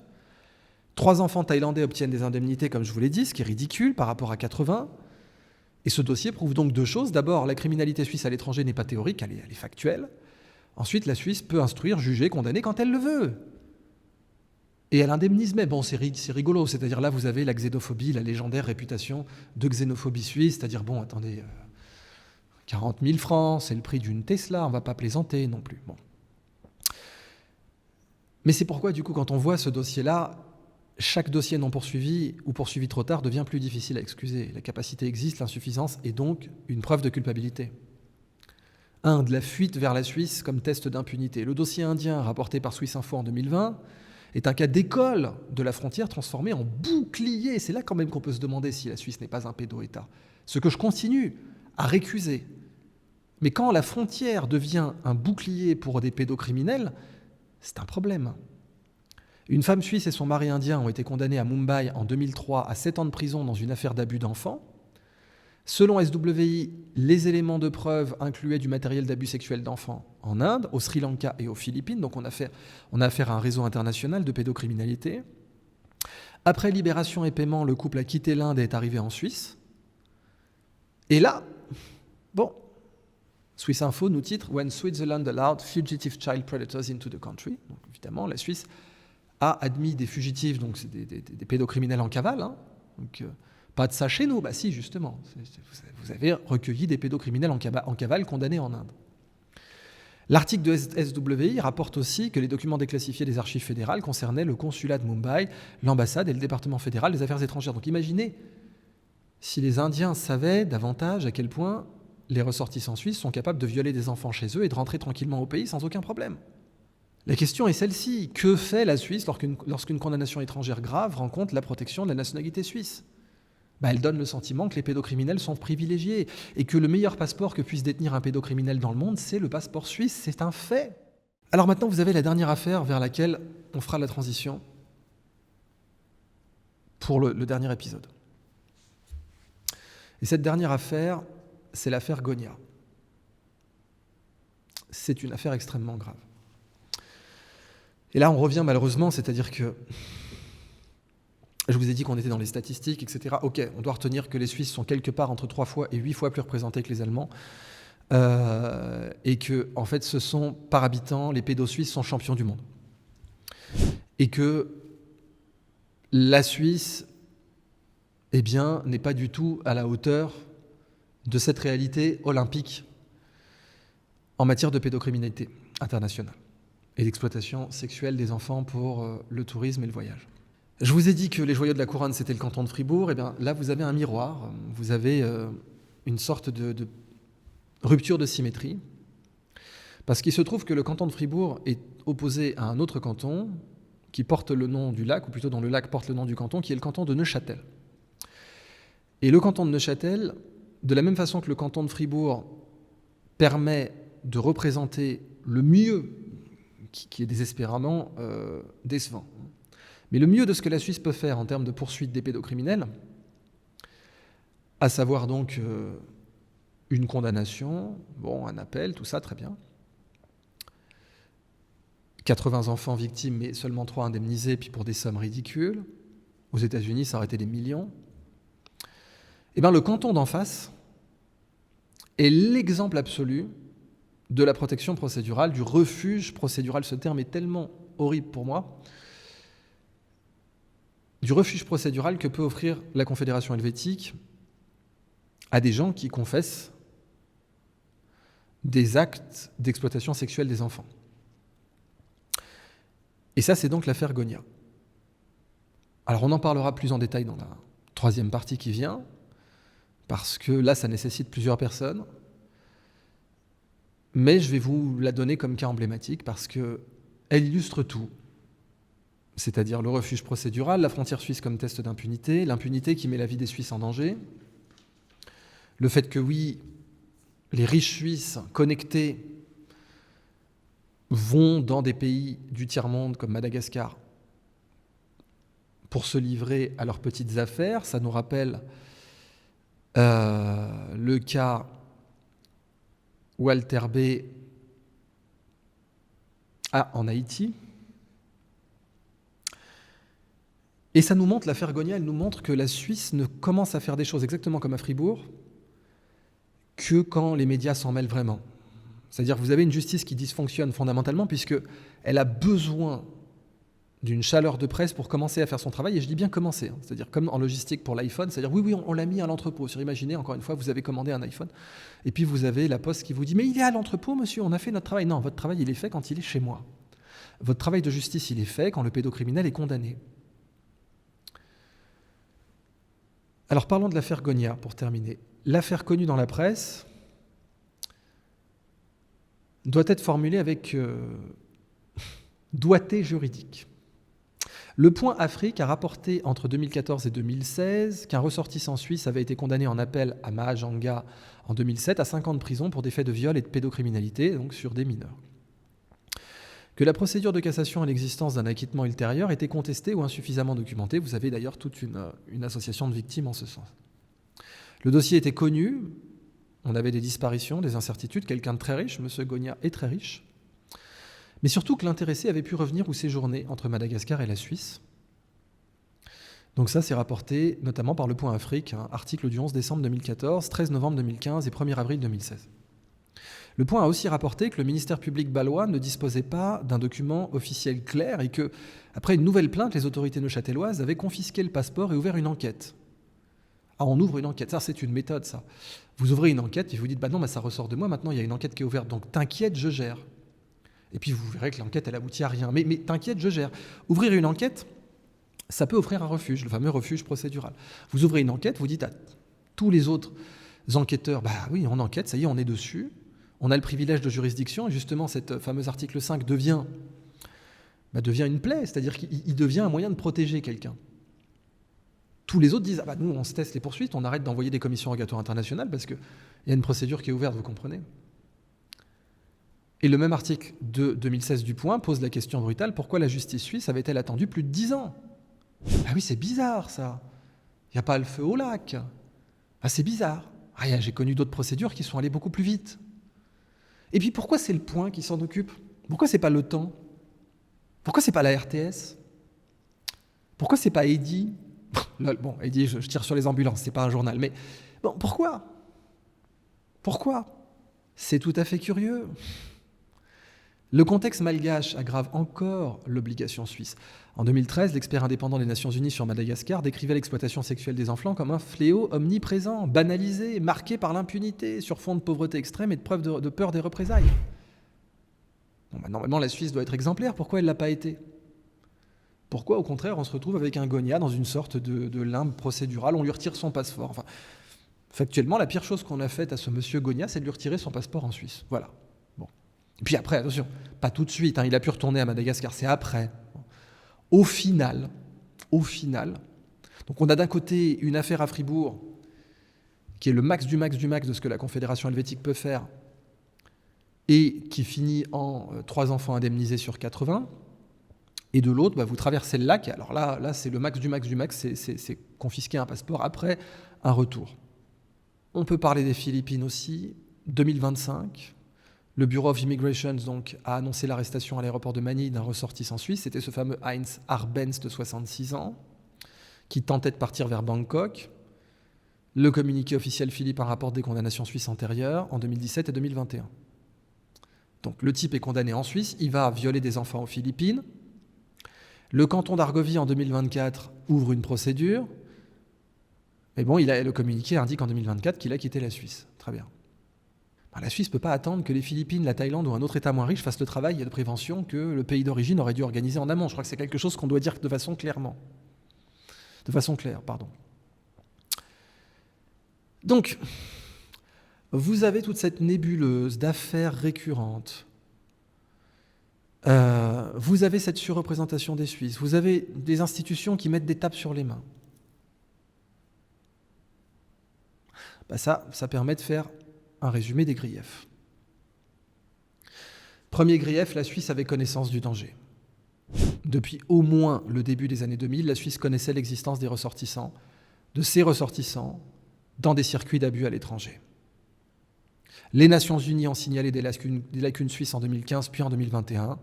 Speaker 1: 3 enfants thaïlandais obtiennent des indemnités, comme je vous l'ai dit, ce qui est ridicule par rapport à 80. Et ce dossier prouve donc 2 choses. D'abord, la criminalité suisse à l'étranger n'est pas théorique, elle est factuelle. Ensuite, la Suisse peut instruire, juger, condamner quand elle le veut. Et elle indemnise, mais bon, c'est rigolo. C'est-à-dire là, vous avez la xénophobie, la légendaire réputation de xénophobie suisse. C'est-à-dire, bon, attendez, 40 000 francs, c'est le prix d'une Tesla, on ne va pas plaisanter non plus. Bon. Mais c'est pourquoi, du coup, quand on voit ce dossier-là, chaque dossier non poursuivi ou poursuivi trop tard devient plus difficile à excuser. La capacité existe, l'insuffisance est donc une preuve de culpabilité. De la fuite vers la Suisse comme test d'impunité. Le dossier indien rapporté par Swiss Info en 2020 est un cas d'école de la frontière transformé en bouclier. C'est là quand même qu'on peut se demander si la Suisse n'est pas un pédo-État. Ce que je continue à récuser. Mais quand la frontière devient un bouclier pour des pédocriminels, c'est un problème. Une femme suisse et son mari indien ont été condamnés à Mumbai en 2003 à 7 ans de prison dans une affaire d'abus d'enfants. Selon SWI, les éléments de preuve incluaient du matériel d'abus sexuels d'enfants en Inde, au Sri Lanka et aux Philippines. Donc on a affaire à un réseau international de pédocriminalité. Après libération et paiement, le couple a quitté l'Inde et est arrivé en Suisse. Et là, bon, Swiss Info nous titre « When Switzerland allowed fugitive child predators into the country ». Donc évidemment, la Suisse a admis des fugitifs, donc c'est des pédocriminels en cavale. Hein. Donc, pas de ça chez nous, bah si, justement. Vous avez recueilli des pédocriminels en cavale condamnés en Inde. L'article de SWI rapporte aussi que les documents déclassifiés des archives fédérales concernaient le consulat de Mumbai, l'ambassade et le département fédéral des affaires étrangères. Donc imaginez si les Indiens savaient davantage à quel point les ressortissants suisses sont capables de violer des enfants chez eux et de rentrer tranquillement au pays sans aucun problème. La question est celle-ci. Que fait la Suisse lorsqu'une condamnation étrangère grave rencontre la protection de la nationalité suisse ? Elle donne le sentiment que les pédocriminels sont privilégiés et que le meilleur passeport que puisse détenir un pédocriminel dans le monde, c'est le passeport suisse. C'est un fait. Alors maintenant, vous avez la dernière affaire vers laquelle on fera la transition pour le dernier épisode. Et cette dernière affaire, c'est l'affaire Gonia. C'est une affaire extrêmement grave. Et là, on revient malheureusement, c'est-à-dire que je vous ai dit qu'on était dans les statistiques, etc. Ok, on doit retenir que les Suisses sont quelque part entre 3 fois et 8 fois plus représentés que les Allemands. Et que, en fait, ce sont, par habitant, les pédos suisses sont champions du monde. Et que la Suisse, eh bien, n'est pas du tout à la hauteur de cette réalité olympique en matière de pédocriminalité internationale et d'exploitation sexuelle des enfants pour le tourisme et le voyage. Je vous ai dit que les joyaux de la couronne, c'était le canton de Fribourg. Et bien là, vous avez un miroir. Vous avez une sorte de rupture de symétrie. Parce qu'il se trouve que le canton de Fribourg est opposé à un autre canton qui porte le nom du lac, ou plutôt dont le lac porte le nom du canton, qui est le canton de Neuchâtel. Et le canton de Neuchâtel, de la même façon que le canton de Fribourg permet de représenter le mieux, qui est désespérément décevant, mais le mieux de ce que la Suisse peut faire en termes de poursuite des pédocriminels, à savoir donc une condamnation, un appel, tout ça, très bien. 80 enfants victimes, mais seulement 3 indemnisés, puis pour des sommes ridicules. Aux États-Unis, ça aurait été des millions. Eh bien, le canton d'en face est l'exemple absolu de la protection procédurale, du refuge procédural. Ce terme est tellement horrible pour moi. Du refuge procédural que peut offrir la Confédération helvétique à des gens qui confessent des actes d'exploitation sexuelle des enfants. Et ça, c'est donc l'affaire Gonia. Alors, on en parlera plus en détail dans la 3e partie qui vient, parce que là, ça nécessite plusieurs personnes. Mais je vais vous la donner comme cas emblématique, parce qu'elle illustre tout. C'est-à-dire le refuge procédural, la frontière suisse comme test d'impunité, l'impunité qui met la vie des Suisses en danger, le fait que, oui, les riches Suisses connectés vont dans des pays du tiers-monde comme Madagascar pour se livrer à leurs petites affaires. Ça nous rappelle le cas Walter B. En Haïti. Et ça nous montre, l'affaire Gonia, elle nous montre que la Suisse ne commence à faire des choses exactement comme à Fribourg que quand les médias s'en mêlent vraiment. C'est-à-dire que vous avez une justice qui dysfonctionne fondamentalement puisqu'elle a besoin d'une chaleur de presse pour commencer à faire son travail, et je dis bien commencer, c'est-à-dire comme en logistique pour l'iPhone, c'est-à-dire oui, on l'a mis à l'entrepôt. Imaginez, encore une fois, vous avez commandé un iPhone, et puis vous avez la poste qui vous dit « Mais il est à l'entrepôt, monsieur, on a fait notre travail. » Non, votre travail, il est fait quand il est chez moi. Votre travail de justice, il est fait quand le pédocriminel est condamné. Alors parlons de l'affaire Gonia, pour terminer. L'affaire connue dans la presse doit être formulée avec doigté juridique. Le Point Afrique a rapporté entre 2014 et 2016 qu'un ressortissant suisse avait été condamné en appel à Mahajanga en 2007 à 5 ans de prison pour des faits de viol et de pédocriminalité, donc sur des mineurs. Que la procédure de cassation et l'existence d'un acquittement ultérieur était contestée ou insuffisamment documentée. Vous avez d'ailleurs toute une association de victimes en ce sens. Le dossier était connu, on avait des disparitions, des incertitudes, quelqu'un de très riche, M. Gonia est très riche, mais surtout que l'intéressé avait pu revenir ou séjourner entre Madagascar et la Suisse. Donc ça, c'est rapporté notamment par Le Point Afrique, article du 11 décembre 2014, 13 novembre 2015 et 1er avril 2016. Le Point a aussi rapporté que le ministère public bâlois ne disposait pas d'un document officiel clair et que, après une nouvelle plainte, les autorités neuchâteloises avaient confisqué le passeport et ouvert une enquête. Ah, on ouvre une enquête, ça c'est une méthode ça. Vous ouvrez une enquête et vous dites, bah non, ça ressort de moi, maintenant il y a une enquête qui est ouverte, donc t'inquiète, je gère. Et puis vous verrez que l'enquête, elle aboutit à rien. Mais t'inquiète, je gère. Ouvrir une enquête, ça peut offrir un refuge, le fameux refuge procédural. Vous ouvrez une enquête, vous dites à tous les autres enquêteurs, bah oui, on enquête, ça y est, on est dessus. On a le privilège de juridiction, et justement, cet fameux article 5 devient une plaie, c'est-à-dire qu'il devient un moyen de protéger quelqu'un. Tous les autres disent, ah bah nous, on se teste les poursuites, on arrête d'envoyer des commissions rogatoires internationales parce qu'il y a une procédure qui est ouverte, vous comprenez. Et le même article de 2016 du Point pose la question brutale, pourquoi la justice suisse avait-elle attendu plus de 10 ans ? Ah oui, c'est bizarre ça. Il n'y a pas le feu au lac. Ah, c'est bizarre. Ah, j'ai connu d'autres procédures qui sont allées beaucoup plus vite. Et puis pourquoi c'est le Point qui s'en occupe ? Pourquoi c'est pas Le Temps ? Pourquoi c'est pas la RTS ? Pourquoi c'est pas Eddy ? Bon, Eddy, je tire sur les ambulances, c'est pas un journal, mais bon, pourquoi ? C'est tout à fait curieux. Le contexte malgache aggrave encore l'obligation suisse. En 2013, l'expert indépendant des Nations Unies sur Madagascar décrivait l'exploitation sexuelle des enfants comme un fléau omniprésent, banalisé, marqué par l'impunité, sur fond de pauvreté extrême et de peur des représailles. Bon, normalement, la Suisse doit être exemplaire. Pourquoi elle ne l'a pas été ? Pourquoi, au contraire, on se retrouve avec un Gonia dans une sorte de limbe procédurale, on lui retire son passeport. Enfin, factuellement, la pire chose qu'on a faite à ce monsieur Gonia, c'est de lui retirer son passeport en Suisse. Voilà. Bon. Et puis après, attention, pas tout de suite, il a pu retourner à Madagascar, c'est après. Au final, donc on a d'un côté une affaire à Fribourg qui est le max du max de ce que la Confédération helvétique peut faire et qui finit en 3 enfants indemnisés sur 80. Et de l'autre, vous traversez le lac, et alors là c'est le max du max, c'est confisquer un passeport après un retour. On peut parler des Philippines aussi, 2025. Le Bureau of Immigration donc, a annoncé l'arrestation à l'aéroport de Manille d'un ressortissant suisse. C'était ce fameux Heinz Arbenz de 66 ans qui tentait de partir vers Bangkok. Le communiqué officiel philippin rapporte des condamnations suisses antérieures en 2017 et 2021. Donc le type est condamné en Suisse, il va violer des enfants aux Philippines. Le canton d'Argovie en 2024 ouvre une procédure. Mais bon, le communiqué indique en 2024 qu'il a quitté la Suisse. Très bien. La Suisse ne peut pas attendre que les Philippines, la Thaïlande ou un autre État moins riche fassent le travail de prévention que le pays d'origine aurait dû organiser en amont. Je crois que c'est quelque chose qu'on doit dire de façon claire, pardon. Donc, vous avez toute cette nébuleuse d'affaires récurrentes. Vous avez cette surreprésentation des Suisses. Vous avez des institutions qui mettent des tapes sur les mains. Ça permet de faire un résumé des griefs. Premier grief, la Suisse avait connaissance du danger. Depuis au moins le début des années 2000, la Suisse connaissait l'existence de ses ressortissants, dans des circuits d'abus à l'étranger. Les Nations Unies ont signalé des lacunes suisses en 2015 puis en 2021.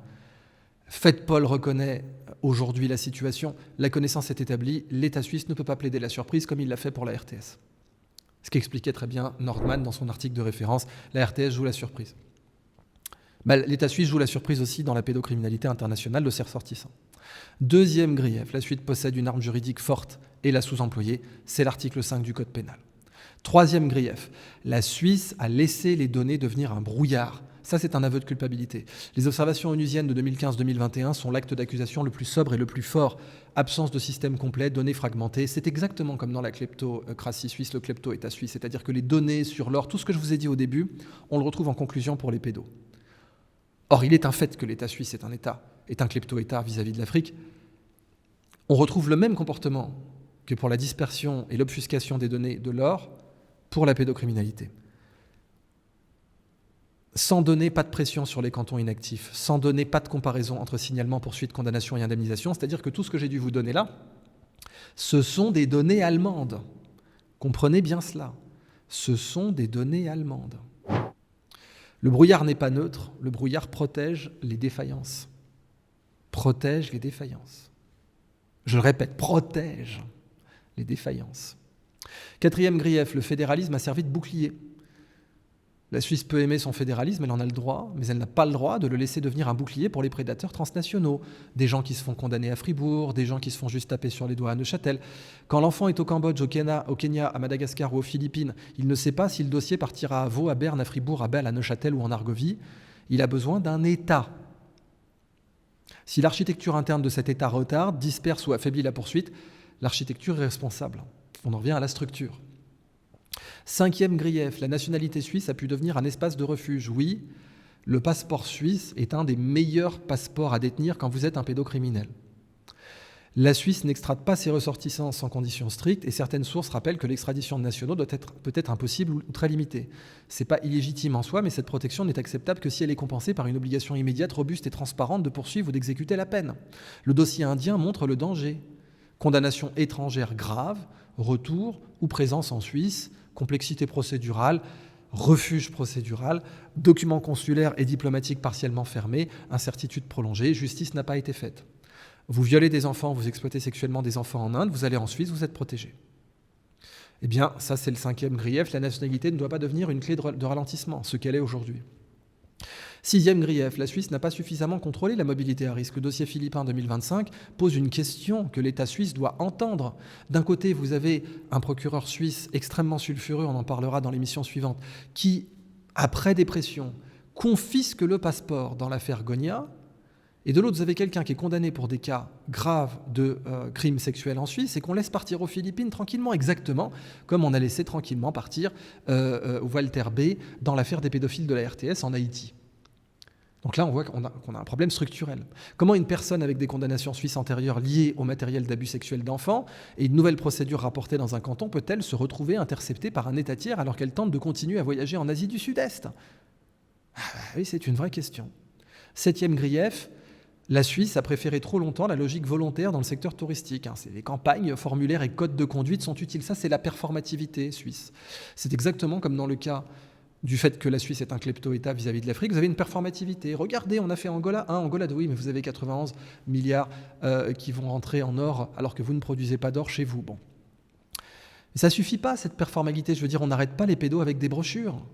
Speaker 1: FedPol reconnaît aujourd'hui la situation, la connaissance est établie, l'État suisse ne peut pas plaider la surprise comme il l'a fait pour la RTS. Ce qu'expliquait très bien Nordman dans son article de référence, la RTS joue la surprise. L'État suisse joue la surprise aussi dans la pédocriminalité internationale de ses ressortissants. Deuxième grief, la Suisse possède une arme juridique forte et la sous-employée, c'est l'article 5 du Code pénal. Troisième grief, la Suisse a laissé les données devenir un brouillard. Ça, c'est un aveu de culpabilité. Les observations onusiennes de 2015-2021 sont l'acte d'accusation le plus sobre et le plus fort. Absence de système complet, données fragmentées. C'est exactement comme dans la kleptocratie suisse, le klepto-État suisse. C'est-à-dire que les données sur l'or, tout ce que je vous ai dit au début, on le retrouve en conclusion pour les pédos. Or, il est un fait que l'État suisse est un klepto-État vis-à-vis de l'Afrique. On retrouve le même comportement que pour la dispersion et l'obfuscation des données de l'or pour la pédocriminalité. Sans donner, pas de pression sur les cantons inactifs. Sans donner, pas de comparaison entre signalement, poursuite, condamnation et indemnisation. C'est-à-dire que tout ce que j'ai dû vous donner là, ce sont des données allemandes. Comprenez bien cela. Ce sont des données allemandes. Le brouillard n'est pas neutre. Le brouillard protège les défaillances. Protège les défaillances. Je le répète, protège les défaillances. Quatrième grief, le fédéralisme a servi de bouclier. La Suisse peut aimer son fédéralisme, elle en a le droit, mais elle n'a pas le droit de le laisser devenir un bouclier pour les prédateurs transnationaux. Des gens qui se font condamner à Fribourg, des gens qui se font juste taper sur les doigts à Neuchâtel. Quand l'enfant est au Cambodge, au Kenya, à Madagascar ou aux Philippines, il ne sait pas si le dossier partira à Vaud, à Berne, à Fribourg, à Bâle, à Neuchâtel ou en Argovie. Il a besoin d'un État. Si l'architecture interne de cet État retarde, disperse ou affaiblit la poursuite, l'architecture est responsable. On en revient à la structure. Cinquième grief, la nationalité suisse a pu devenir un espace de refuge. Oui, le passeport suisse est un des meilleurs passeports à détenir quand vous êtes un pédocriminel. La Suisse n'extrade pas ses ressortissants sans conditions strictes et certaines sources rappellent que l'extradition de nationaux peut être impossible ou très limitée. Ce n'est pas illégitime en soi, mais cette protection n'est acceptable que si elle est compensée par une obligation immédiate, robuste et transparente de poursuivre ou d'exécuter la peine. Le dossier indien montre le danger. Condamnation étrangère grave, retour ou présence en Suisse, complexité procédurale, refuge procédural, documents consulaires et diplomatiques partiellement fermés, incertitude prolongée, justice n'a pas été faite. Vous violez des enfants, vous exploitez sexuellement des enfants en Inde, vous allez en Suisse, vous êtes protégé. Eh bien, ça c'est le cinquième grief, la nationalité ne doit pas devenir une clé de ralentissement, ce qu'elle est aujourd'hui. Sixième grief, la Suisse n'a pas suffisamment contrôlé la mobilité à risque. Le dossier Philippin 2025 pose une question que l'État suisse doit entendre. D'un côté, vous avez un procureur suisse extrêmement sulfureux, on en parlera dans l'émission suivante, qui, après des pressions, confisque le passeport dans l'affaire Gonia. Et de l'autre, vous avez quelqu'un qui est condamné pour des cas graves de crimes sexuels en Suisse et qu'on laisse partir aux Philippines tranquillement, exactement comme on a laissé tranquillement partir Walter B. dans l'affaire des pédophiles de la RTS en Haïti. Donc là, on voit qu'on a un problème structurel. Comment une personne avec des condamnations suisses antérieures liées au matériel d'abus sexuels d'enfants et une nouvelle procédure rapportée dans un canton peut-elle se retrouver interceptée par un État tiers alors qu'elle tente de continuer à voyager en Asie du Sud-Est ? Oui, c'est une vraie question. Septième grief, la Suisse a préféré trop longtemps la logique volontaire dans le secteur touristique. Les campagnes, formulaires et codes de conduite sont utiles. Ça, c'est la performativité suisse. C'est exactement comme dans le cas du fait que la Suisse est un klepto-État vis-à-vis de l'Afrique, vous avez une performativité. Regardez, on a fait Angola. Angola, oui, mais vous avez 91 milliards qui vont rentrer en or alors que vous ne produisez pas d'or chez vous. Bon. Mais ça ne suffit pas, cette performabilité. Je veux dire, on n'arrête pas les pédos avec des brochures.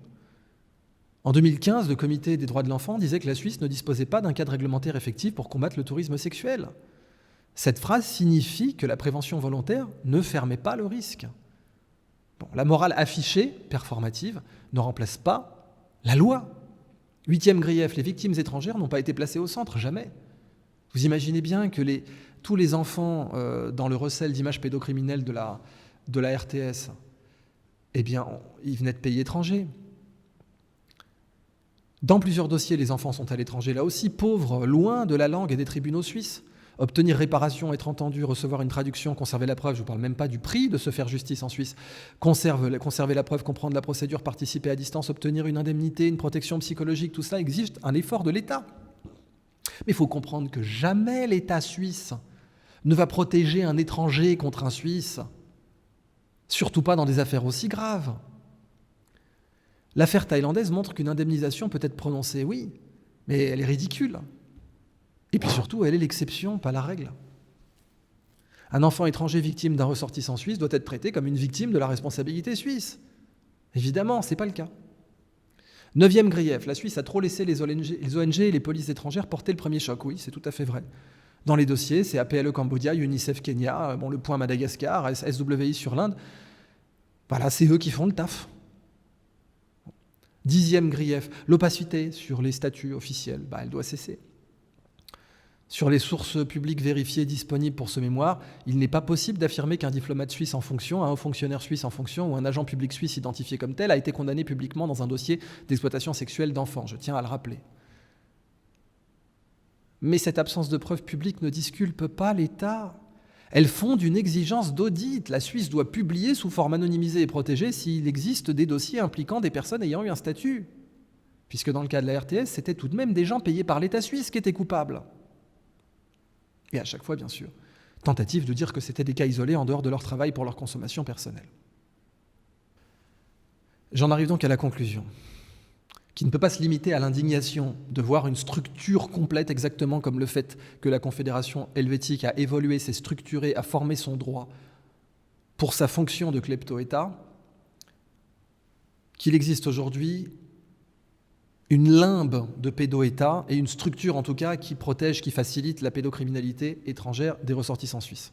Speaker 1: En 2015, le Comité des droits de l'enfant disait que la Suisse ne disposait pas d'un cadre réglementaire effectif pour combattre le tourisme sexuel. Cette phrase signifie que la prévention volontaire ne fermait pas le risque. Bon, la morale affichée, performative, ne remplace pas la loi. Huitième grief, les victimes étrangères n'ont pas été placées au centre, jamais. Vous imaginez bien que tous les enfants dans le recel d'images pédocriminelles de la RTS, eh bien, ils venaient de pays étrangers. Dans plusieurs dossiers, les enfants sont à l'étranger, là aussi, pauvres, loin de la langue et des tribunaux suisses. Obtenir réparation, être entendu, recevoir une traduction, conserver la preuve, je ne vous parle même pas du prix de se faire justice en Suisse, conserver la preuve, comprendre la procédure, participer à distance, obtenir une indemnité, une protection psychologique, tout ça exige un effort de l'État. Mais il faut comprendre que jamais l'État suisse ne va protéger un étranger contre un Suisse, surtout pas dans des affaires aussi graves. L'affaire thaïlandaise montre qu'une indemnisation peut être prononcée, oui, mais elle est ridicule. Et puis surtout, elle est l'exception, pas la règle. Un enfant étranger victime d'un ressortissant suisse doit être traité comme une victime de la responsabilité suisse. Évidemment, ce n'est pas le cas. 9e grief, la Suisse a trop laissé les ONG et les polices étrangères porter le premier choc. Oui, c'est tout à fait vrai. Dans les dossiers, c'est APLE Cambodia, UNICEF Kenya, Le Point Madagascar, SWI sur l'Inde. Voilà, c'est eux qui font le taf. 10e grief, l'opacité sur les statuts officiels, elle doit cesser. Sur les sources publiques vérifiées disponibles pour ce mémoire, il n'est pas possible d'affirmer qu'un diplomate suisse en fonction, un haut fonctionnaire suisse en fonction ou un agent public suisse identifié comme tel a été condamné publiquement dans un dossier d'exploitation sexuelle d'enfants. Je tiens à le rappeler. Mais cette absence de preuves publiques ne disculpe pas l'État. Elle fonde une exigence d'audit. La Suisse doit publier sous forme anonymisée et protégée s'il existe des dossiers impliquant des personnes ayant eu un statut. Puisque dans le cas de la RTS, c'était tout de même des gens payés par l'État suisse qui étaient coupables. Et à chaque fois, bien sûr, tentative de dire que c'était des cas isolés en dehors de leur travail pour leur consommation personnelle. J'en arrive donc à la conclusion, qui ne peut pas se limiter à l'indignation de voir une structure complète exactement comme le fait que la Confédération helvétique a évolué, s'est structurée, a formé son droit pour sa fonction de klepto-État, qu'il existe aujourd'hui une limbe de pédo-État et une structure en tout cas qui protège, qui facilite la pédocriminalité étrangère des ressortissants suisses.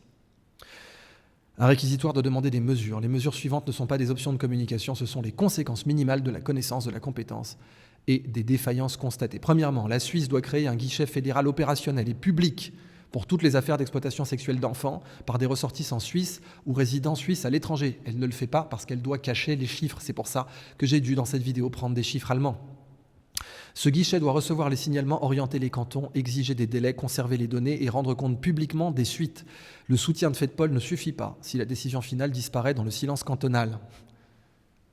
Speaker 1: Un réquisitoire doit demander des mesures. Les mesures suivantes ne sont pas des options de communication, ce sont les conséquences minimales de la connaissance, de la compétence et des défaillances constatées. Premièrement, la Suisse doit créer un guichet fédéral opérationnel et public pour toutes les affaires d'exploitation sexuelle d'enfants par des ressortissants suisses ou résidents suisses à l'étranger. Elle ne le fait pas parce qu'elle doit cacher les chiffres. C'est pour ça que j'ai dû, dans cette vidéo, prendre des chiffres allemands. Ce guichet doit recevoir les signalements, orienter les cantons, exiger des délais, conserver les données et rendre compte publiquement des suites. Le soutien de FEDPOL ne suffit pas si la décision finale disparaît dans le silence cantonal.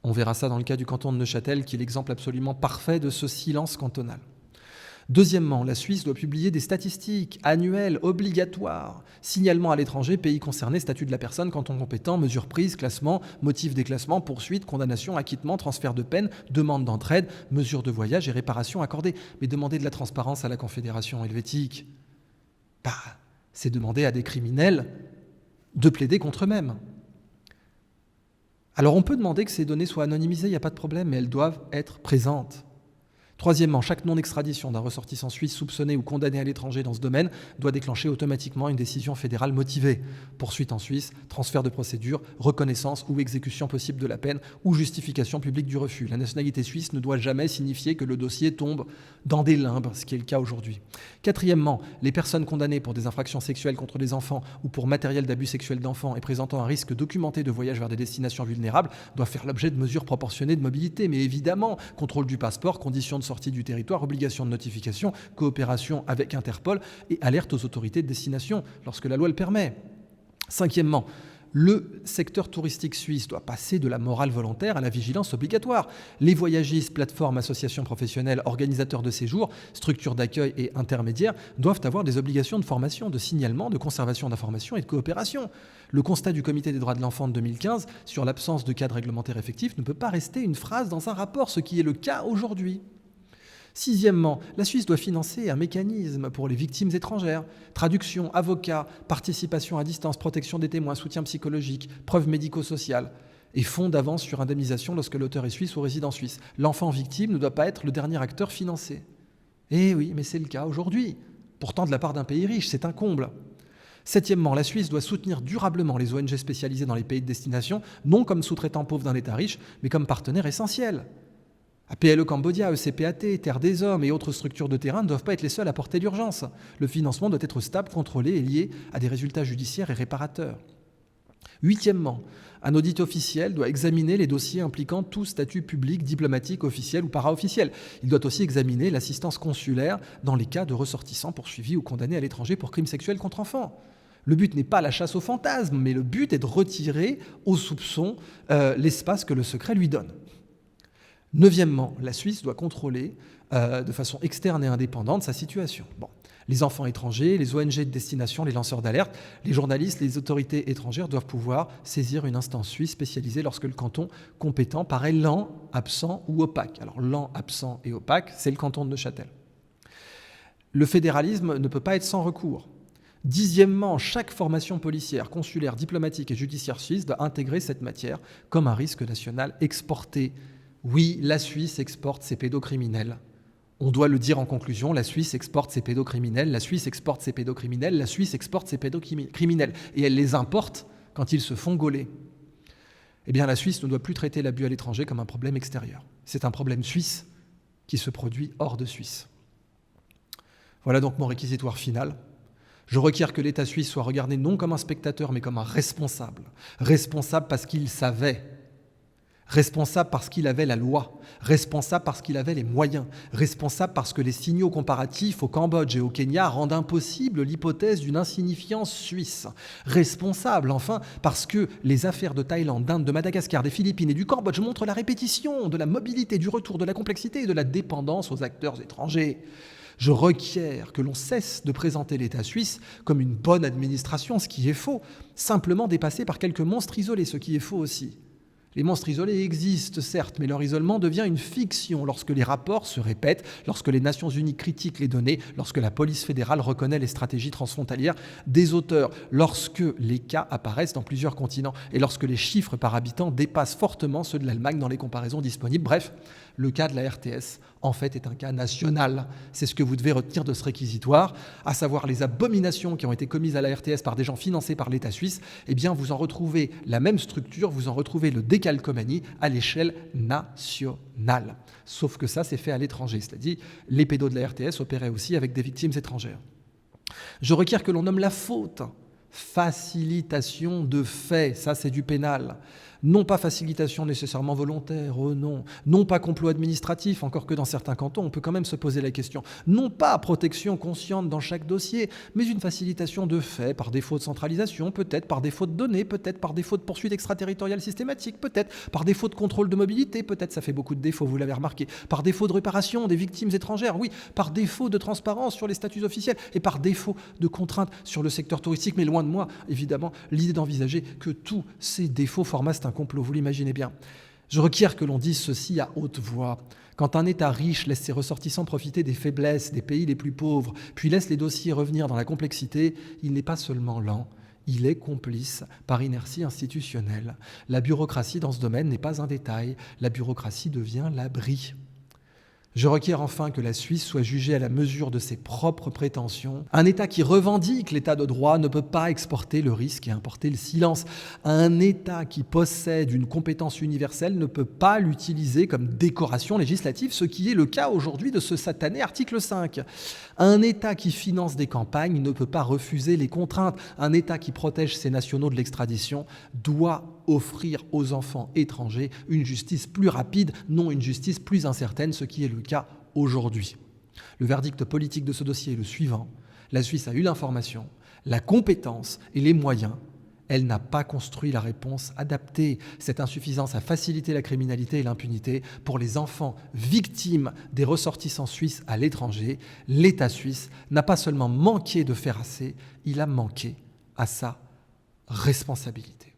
Speaker 1: On verra ça dans le cas du canton de Neuchâtel, qui est l'exemple absolument parfait de ce silence cantonal. Deuxièmement, la Suisse doit publier des statistiques annuelles obligatoires. Signalement à l'étranger, pays concerné, statut de la personne, canton compétent, mesures prises, classement, motif des classements, poursuite, condamnation, acquittement, transfert de peine, demande d'entraide, mesures de voyage et réparations accordées. Mais demander de la transparence à la Confédération helvétique, c'est demander à des criminels de plaider contre eux-mêmes. Alors on peut demander que ces données soient anonymisées, il n'y a pas de problème, mais elles doivent être présentes. Troisièmement, chaque non-extradition d'un ressortissant suisse soupçonné ou condamné à l'étranger dans ce domaine doit déclencher automatiquement une décision fédérale motivée. Poursuite en Suisse, transfert de procédure, reconnaissance ou exécution possible de la peine ou justification publique du refus. La nationalité suisse ne doit jamais signifier que le dossier tombe dans des limbes, ce qui est le cas aujourd'hui. Quatrièmement, les personnes condamnées pour des infractions sexuelles contre des enfants ou pour matériel d'abus sexuel d'enfants et présentant un risque documenté de voyage vers des destinations vulnérables doivent faire l'objet de mesures proportionnées de mobilité. Mais évidemment, contrôle du passeport, conditions de sortie du territoire, obligation de notification, coopération avec Interpol et alerte aux autorités de destination lorsque la loi le permet. Cinquièmement, le secteur touristique suisse doit passer de la morale volontaire à la vigilance obligatoire. Les voyagistes, plateformes, associations professionnelles, organisateurs de séjours, structures d'accueil et intermédiaires doivent avoir des obligations de formation, de signalement, de conservation d'informations et de coopération. Le constat du Comité des droits de l'enfant de 2015 sur l'absence de cadre réglementaire effectif ne peut pas rester une phrase dans un rapport, ce qui est le cas aujourd'hui. Sixièmement, la Suisse doit financer un mécanisme pour les victimes étrangères, traduction, avocat, participation à distance, protection des témoins, soutien psychologique, preuves médico-sociales et fonds d'avance sur indemnisation lorsque l'auteur est suisse ou résident suisse. L'enfant victime ne doit pas être le dernier acteur financé. Eh oui, mais c'est le cas aujourd'hui. Pourtant, de la part d'un pays riche, c'est un comble. Septièmement, la Suisse doit soutenir durablement les ONG spécialisées dans les pays de destination, non comme sous-traitants pauvres d'un État riche, mais comme partenaires essentiels. APLE Cambodia, ECPAT, Terre des Hommes et autres structures de terrain ne doivent pas être les seules à porter l'urgence. Le financement doit être stable, contrôlé et lié à des résultats judiciaires et réparateurs. Huitièmement, un audit officiel doit examiner les dossiers impliquant tout statut public, diplomatique, officiel ou para-officiel. Il doit aussi examiner l'assistance consulaire dans les cas de ressortissants poursuivis ou condamnés à l'étranger pour crimes sexuels contre enfants. Le but n'est pas la chasse aux fantasmes, mais le but est de retirer au soupçon l'espace que le secret lui donne. Neuvièmement, la Suisse doit contrôler de façon externe et indépendante sa situation. Les enfants étrangers, les ONG de destination, les lanceurs d'alerte, les journalistes, les autorités étrangères doivent pouvoir saisir une instance suisse spécialisée lorsque le canton compétent paraît lent, absent ou opaque. Alors lent, absent et opaque, c'est le canton de Neuchâtel. Le fédéralisme ne peut pas être sans recours. 10e, chaque formation policière, consulaire, diplomatique et judiciaire suisse doit intégrer cette matière comme un risque national exporté. Oui, la Suisse exporte ses pédocriminels. On doit le dire en conclusion, la Suisse exporte ses pédocriminels, la Suisse exporte ses pédocriminels, la Suisse exporte ses pédocriminels. Et elle les importe quand ils se font gauler. Eh bien, la Suisse ne doit plus traiter l'abus à l'étranger comme un problème extérieur. C'est un problème suisse qui se produit hors de Suisse. Voilà donc mon réquisitoire final. Je requiers que l'État suisse soit regardé non comme un spectateur, mais comme un responsable. Responsable parce qu'il savait. Responsable parce qu'il avait la loi. Responsable parce qu'il avait les moyens. Responsable parce que les signaux comparatifs au Cambodge et au Kenya rendent impossible l'hypothèse d'une insignifiance suisse. Responsable, enfin, parce que les affaires de Thaïlande, d'Inde, de Madagascar, des Philippines et du Cambodge montrent la répétition de la mobilité, du retour, de la complexité et de la dépendance aux acteurs étrangers. Je requiers que l'on cesse de présenter l'État suisse comme une bonne administration, ce qui est faux, simplement dépassé par quelques monstres isolés, ce qui est faux aussi. Les monstres isolés existent, certes, mais leur isolement devient une fiction lorsque les rapports se répètent, lorsque les Nations Unies critiquent les données, lorsque la police fédérale reconnaît les stratégies transfrontalières des auteurs, lorsque les cas apparaissent dans plusieurs continents et lorsque les chiffres par habitant dépassent fortement ceux de l'Allemagne dans les comparaisons disponibles. Bref, le cas de la RTS, en fait, est un cas national. C'est ce que vous devez retenir de ce réquisitoire, à savoir les abominations qui ont été commises à la RTS par des gens financés par l'État suisse. Eh bien, vous en retrouvez la même structure, vous en retrouvez le décalcomanie à l'échelle nationale. Sauf que ça, c'est fait à l'étranger. C'est-à-dire, les pédos de la RTS opéraient aussi avec des victimes étrangères. Je requiers que l'on nomme la faute. Facilitation de fait, ça c'est du pénal. Non pas facilitation nécessairement volontaire, oh non. Non pas complot administratif, encore que dans certains cantons, on peut quand même se poser la question. Non pas protection consciente dans chaque dossier, mais une facilitation de fait par défaut de centralisation, peut-être par défaut de données, peut-être par défaut de poursuite extraterritoriale systématique, peut-être par défaut de contrôle de mobilité, peut-être, ça fait beaucoup de défauts, vous l'avez remarqué, par défaut de réparation des victimes étrangères, oui, par défaut de transparence sur les statuts officiels et par défaut de contraintes sur le secteur touristique, mais loin de moi, évidemment, l'idée d'envisager que tous ces défauts formassent un complot, vous l'imaginez bien. Je requiers que l'on dise ceci à haute voix. Quand un État riche laisse ses ressortissants profiter des faiblesses des pays les plus pauvres, puis laisse les dossiers revenir dans la complexité, il n'est pas seulement lent, il est complice par inertie institutionnelle. La bureaucratie dans ce domaine n'est pas un détail, la bureaucratie devient l'abri. Je requiers enfin que la Suisse soit jugée à la mesure de ses propres prétentions. Un État qui revendique l'État de droit ne peut pas exporter le risque et importer le silence. Un État qui possède une compétence universelle ne peut pas l'utiliser comme décoration législative, ce qui est le cas aujourd'hui de ce satané article 5. Un État qui finance des campagnes ne peut pas refuser les contraintes. Un État qui protège ses nationaux de l'extradition doit offrir aux enfants étrangers une justice plus rapide, non une justice plus incertaine, ce qui est le cas aujourd'hui. Le verdict politique de ce dossier est le suivant. La Suisse a eu l'information, la compétence et les moyens. Elle n'a pas construit la réponse adaptée. Cette insuffisance a facilité la criminalité et l'impunité pour les enfants victimes des ressortissants suisses à l'étranger. L'État suisse n'a pas seulement manqué de faire assez, il a manqué à sa responsabilité.